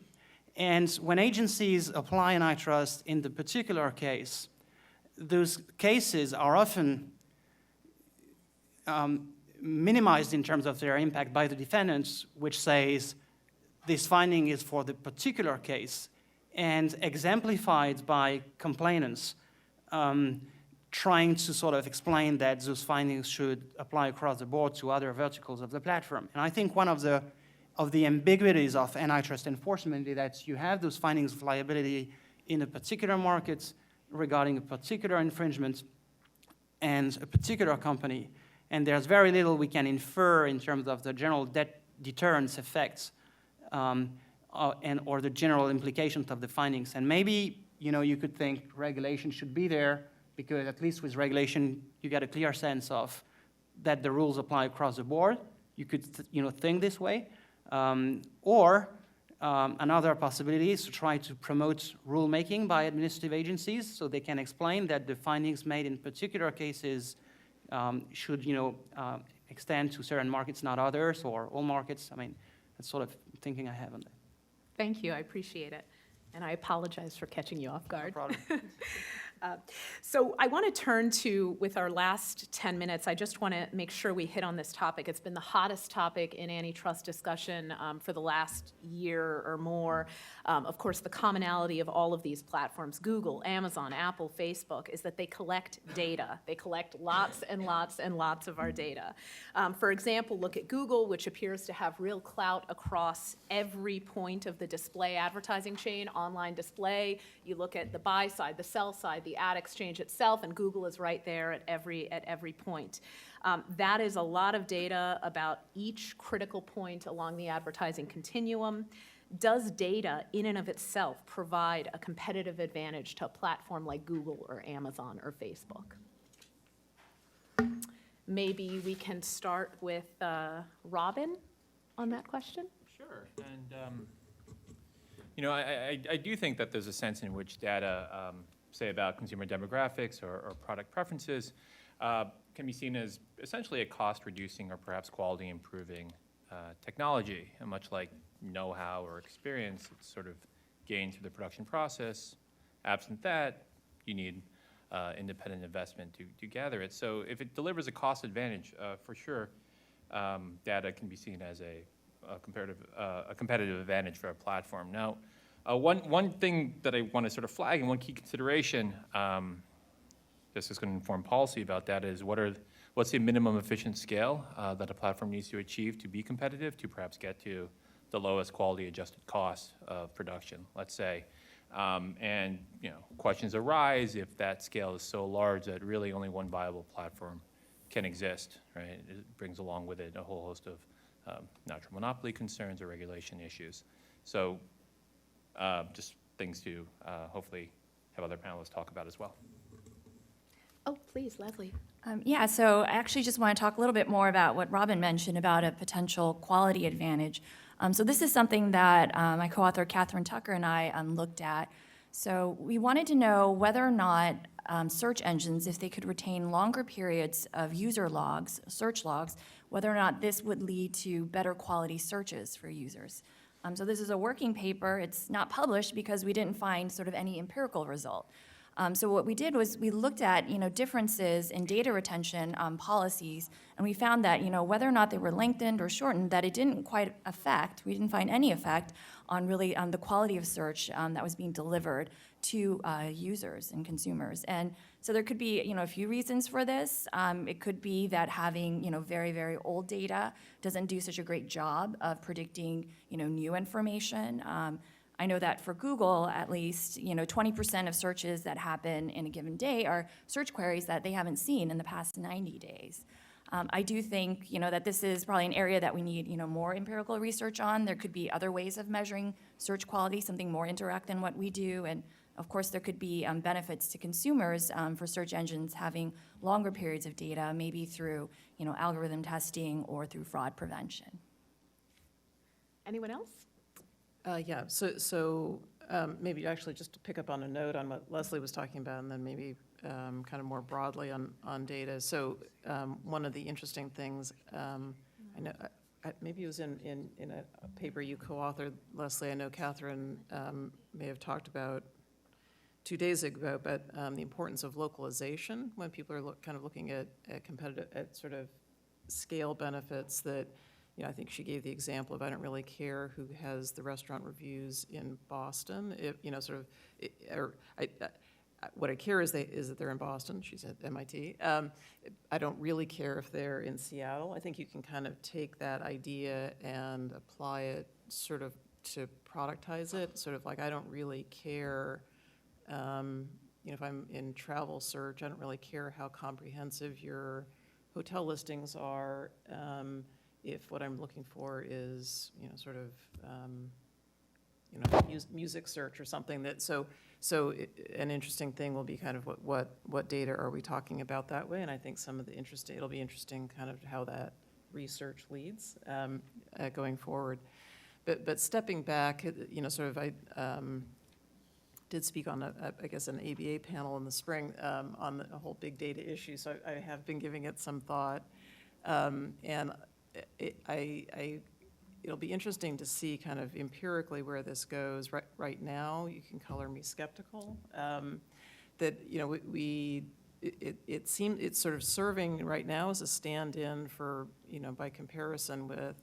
And when agencies apply antitrust in the particular case, those cases are often minimized in terms of their impact by the defendants, which says this finding is for the particular case, and exemplified by complainants trying to sort of explain that those findings should apply across the board to other verticals of the platform. And I think one of the ambiguities of antitrust enforcement is that you have those findings of liability in a particular market regarding a particular infringement and a particular company, and there's very little we can infer in terms of the general deterrence effects or the general implications of the findings. And maybe, you could think regulation should be there, because at least with regulation, you get a clear sense of that the rules apply across the board. You could, think this way. Or another possibility is to try to promote rulemaking by administrative agencies so they can explain that the findings made in particular cases should, extend to certain markets, not others, or all markets. I mean, that's sort of thinking I have on that. Thank you, I appreciate it. And I apologize for catching you off guard. No problem. So I want to turn to, with our last 10 minutes, I just want to make sure we hit on this topic. It's been the hottest topic in antitrust discussion for the last year or more. Of course, the commonality of all of these platforms, Google, Amazon, Apple, Facebook, is that they collect data. They collect lots and lots and lots of our data. For example, look at Google, which appears to have real clout across every point of the display advertising chain, online display. You look at the buy side, the sell side, the ad exchange itself, and Google is right there at every point. That is a lot of data about each critical point along the advertising continuum. Does data in and of itself provide a competitive advantage to a platform like Google or Amazon or Facebook? Maybe we can start with Robin on that question. Sure, and I do think that there's a sense in which data, say about consumer demographics or product preferences, can be seen as essentially a cost-reducing or perhaps quality-improving technology, and much like know-how or experience, it's sort of gained through the production process. Absent that, you need independent investment to gather it. So if it delivers a cost advantage, for sure, data can be seen as a competitive advantage for a platform. Now, one thing that I want to sort of flag, and one key consideration, this is going to inform policy about that, is what's the minimum efficient scale that a platform needs to achieve to be competitive, to perhaps get to the lowest quality adjusted cost of production, let's say. And questions arise if that scale is so large that really only one viable platform can exist, right? It brings along with it a whole host of natural monopoly concerns or regulation issues. So just things to hopefully have other panelists talk about as well. Oh, please, Leslie. Yeah, so I actually just want to talk a little bit more about what Robin mentioned about a potential quality advantage. So this is something that my co-author Catherine Tucker and I looked at. So we wanted to know whether or not search engines, if they could retain longer periods of user logs, search logs, whether or not this would lead to better quality searches for users. So this is a working paper. It's not published because we didn't find sort of any empirical result. So what we did was we looked at differences in data retention policies, and we found that whether or not they were lengthened or shortened, that it didn't quite affect. We didn't find any effect on really the quality of search that was being delivered to users and consumers. And so there could be a few reasons for this. It could be that having very, very old data doesn't do such a great job of predicting new information. I know that for Google, at least, 20% of searches that happen in a given day are search queries that they haven't seen in the past 90 days. I do think, that this is probably an area that we need, more empirical research on. There could be other ways of measuring search quality, something more indirect than what we do. And of course, there could be benefits to consumers for search engines having longer periods of data, maybe through, algorithm testing or through fraud prevention. Anyone else? Yeah, so maybe actually just to pick up on a note on what Leslie was talking about, and then maybe kind of more broadly on data. So one of the interesting things, I know, maybe it was in a paper you co-authored, Leslie, I know Catherine may have talked about 2 days ago, but the importance of localization when people are kind of looking at sort of scale benefits that, I think she gave the example of I don't really care who has the restaurant reviews in Boston. What I care is that they're in Boston. She's at MIT. I don't really care if they're in Seattle. I think you can kind of take that idea and apply it sort of to productize it. Sort of like I don't really care. If I'm in travel search, I don't really care how comprehensive your hotel listings are. If what I'm looking for is, sort of, music search or something that, so an interesting thing will be kind of what data are we talking about that way? And I think some of the it'll be interesting kind of how that research leads going forward. But stepping back, sort of, I did speak on, I guess, an ABA panel in the spring on the whole big data issue, so I have been giving it some thought. And it'll be interesting to see kind of empirically where this goes. Right now, you can color me skeptical. That it seems it's sort of serving right now as a stand-in for by comparison with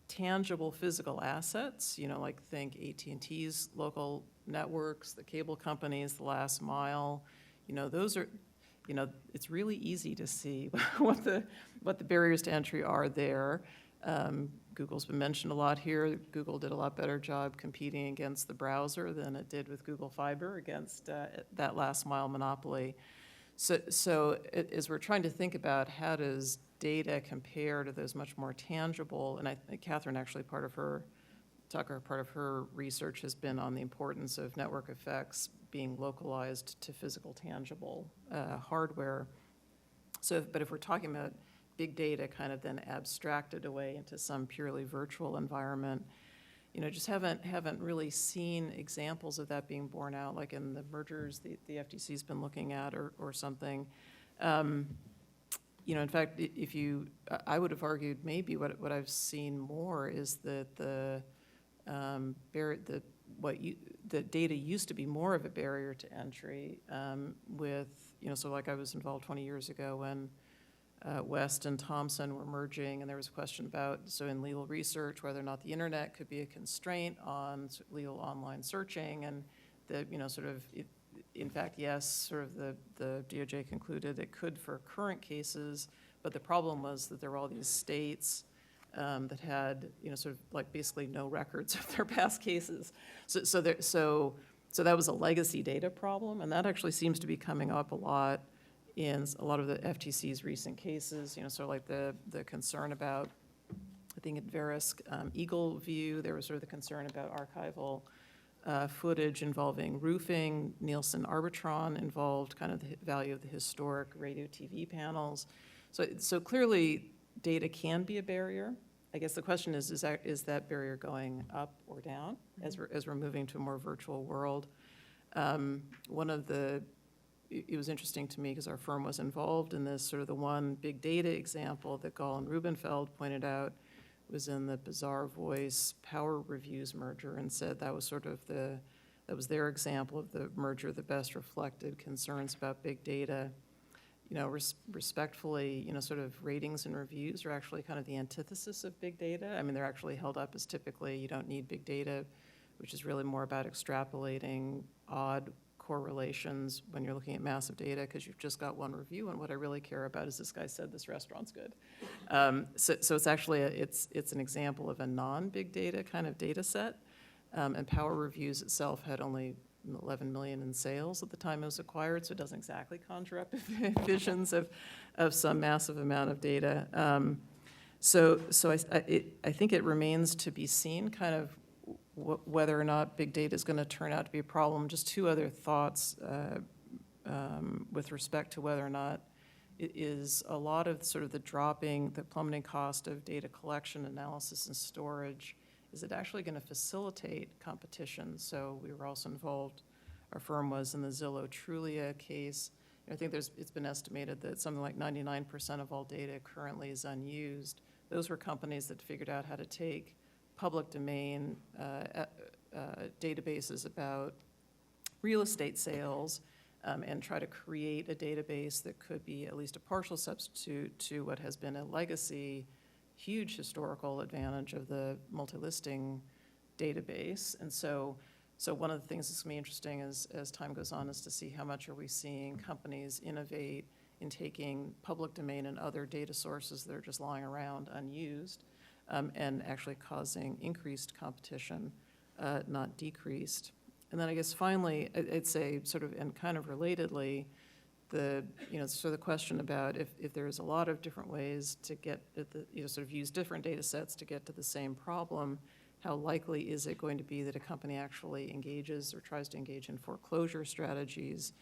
tangible physical assets. Like think AT&T's local networks, the cable companies, the last mile. Those are. It's really easy to see what the barriers to entry are there. Google's been mentioned a lot here. Google did a lot better job competing against the browser than it did with Google Fiber against that last mile monopoly. So as we're trying to think about how does data compare to those much more tangible, and I think Catherine actually part of her research has been on the importance of network effects being localized to physical, tangible hardware. But if we're talking about big data kind of then abstracted away into some purely virtual environment, just haven't really seen examples of that being borne out, like in the mergers the FTC's been looking at or something. In fact, I would have argued maybe what I've seen more is that the data used to be more of a barrier to entry with, so like I was involved 20 years ago when West and Thomson were merging, and there was a question about, so in legal research, whether or not the internet could be a constraint on legal online searching, and in fact, yes, sort of the DOJ concluded it could for current cases, but the problem was that there were all these states that had, sort of like basically no records of their past cases. So that was a legacy data problem, and that actually seems to be coming up a lot in a lot of the FTC's recent cases, sort of like the concern about, I think at Verisk Eagle View, there was sort of the concern about archival footage involving roofing. Nielsen Arbitron involved kind of the value of the historic radio TV panels. So clearly, data can be a barrier. I guess the question is that barrier going up or down as we're moving to a more virtual world? It was interesting to me because our firm was involved in this, sort of the one big data example that Gall and Rubenfeld pointed out was in the Bizarre Voice Power Reviews merger, and said that was sort of that was their example of the merger that best reflected concerns about big data. Respectfully, sort of ratings and reviews are actually kind of the antithesis of big data. I mean, they're actually held up as typically you don't need big data, which is really more about extrapolating odd correlations when you're looking at massive data because you've just got one review, and what I really care about is this guy said this restaurant's good. So it's actually it's an example of a non-big data kind of data set, and Power Reviews itself had only 11 million in sales at the time it was acquired, so it doesn't exactly conjure up visions of some massive amount of data. So I think it remains to be seen kind of whether or not big data is going to turn out to be a problem. Just two other thoughts with respect to whether or not it is a lot of sort of the plummeting cost of data collection, analysis, and storage. Is it actually going to facilitate competition? So we were also involved, our firm was, in the Zillow-Trulia case. I think it's been estimated that something like 99% of all data currently is unused. Those were companies that figured out how to take public domain databases about real estate sales and try to create a database that could be at least a partial substitute to what has been a legacy, huge historical advantage of the multi-listing database. And so one of the things that's going to be interesting as time goes on is to see how much are we seeing companies innovate in taking public domain and other data sources that are just lying around unused and actually causing increased competition, not decreased. And then I guess finally, I'd say sort of, and kind of relatedly, sort of the question about if there's a lot of different ways to get at sort of use different data sets to get to the same problem, how likely is it going to be that a company actually engages or tries to engage in foreclosure strategies?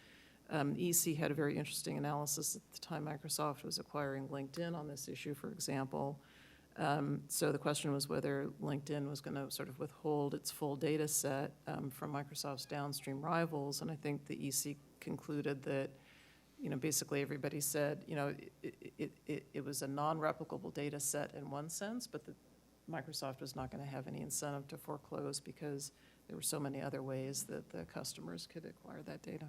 EC had a very interesting analysis at the time Microsoft was acquiring LinkedIn on this issue, for example. So the question was whether LinkedIn was going to sort of withhold its full data set from Microsoft's downstream rivals, and I think the EC concluded that, basically everybody said, it was a non-replicable data set in one sense, but that Microsoft was not going to have any incentive to foreclose because there were so many other ways that the customers could acquire that data.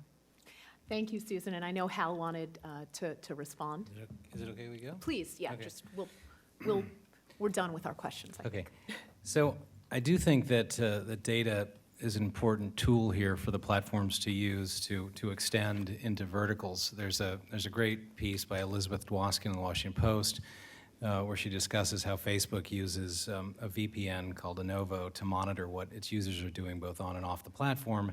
Thank you, Susan, and I know Hal wanted to respond. Is it okay we go? Please, yeah, Okay. just we're done with our questions, I think. Okay. So I do think that the data is an important tool here for the platforms to use to extend into verticals. There's a great piece by Elizabeth Dwoskin in the Washington Post where she discusses how Facebook uses a VPN called Anovo to monitor what its users are doing both on and off the platform.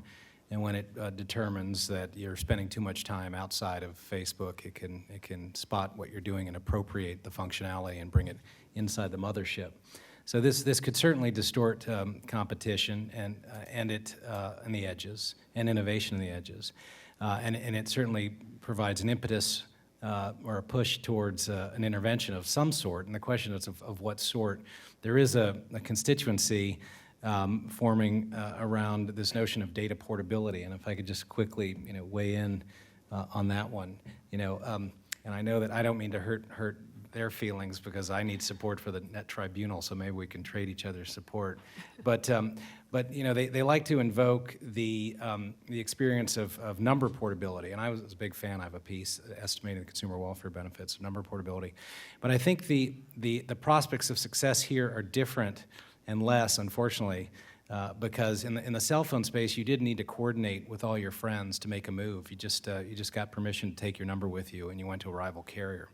And when it determines that you're spending too much time outside of Facebook, it can spot what you're doing and appropriate the functionality and bring it inside the mothership. So this could certainly distort competition and the edges and innovation in the edges, and it certainly provides an impetus or a push towards an intervention of some sort. And the question is of what sort. There is a constituency forming around this notion of data portability, and if I could just quickly weigh in on that one, and I know that I don't mean to hurt their feelings because I need support for the Net Tribunal, so maybe we can trade each other's support. But they like to invoke the experience of number portability, and I was a big fan. I have a piece estimating the consumer welfare benefits of number portability. But I think the prospects of success here are different and less, unfortunately, because in the cell phone space, you did need to coordinate with all your friends to make a move. You just got permission to take your number with you, and you went to a rival carrier.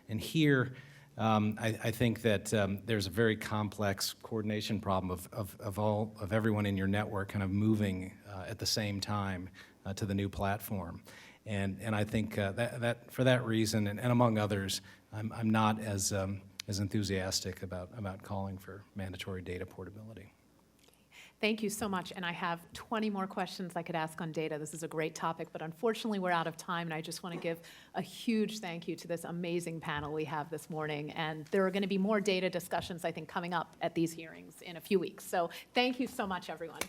And here, I think that there's a very complex coordination problem of everyone in your network kind of moving at the same time to the new platform. And I think that for that reason, and among others, I'm not as enthusiastic about calling for mandatory data portability. Thank you so much, and I have 20 more questions I could ask on data. This is a great topic, but unfortunately we're out of time, and I just want to give a huge thank you to this amazing panel we have this morning, and there are going to be more data discussions, I think, coming up at these hearings in a few weeks. So thank you so much, everyone.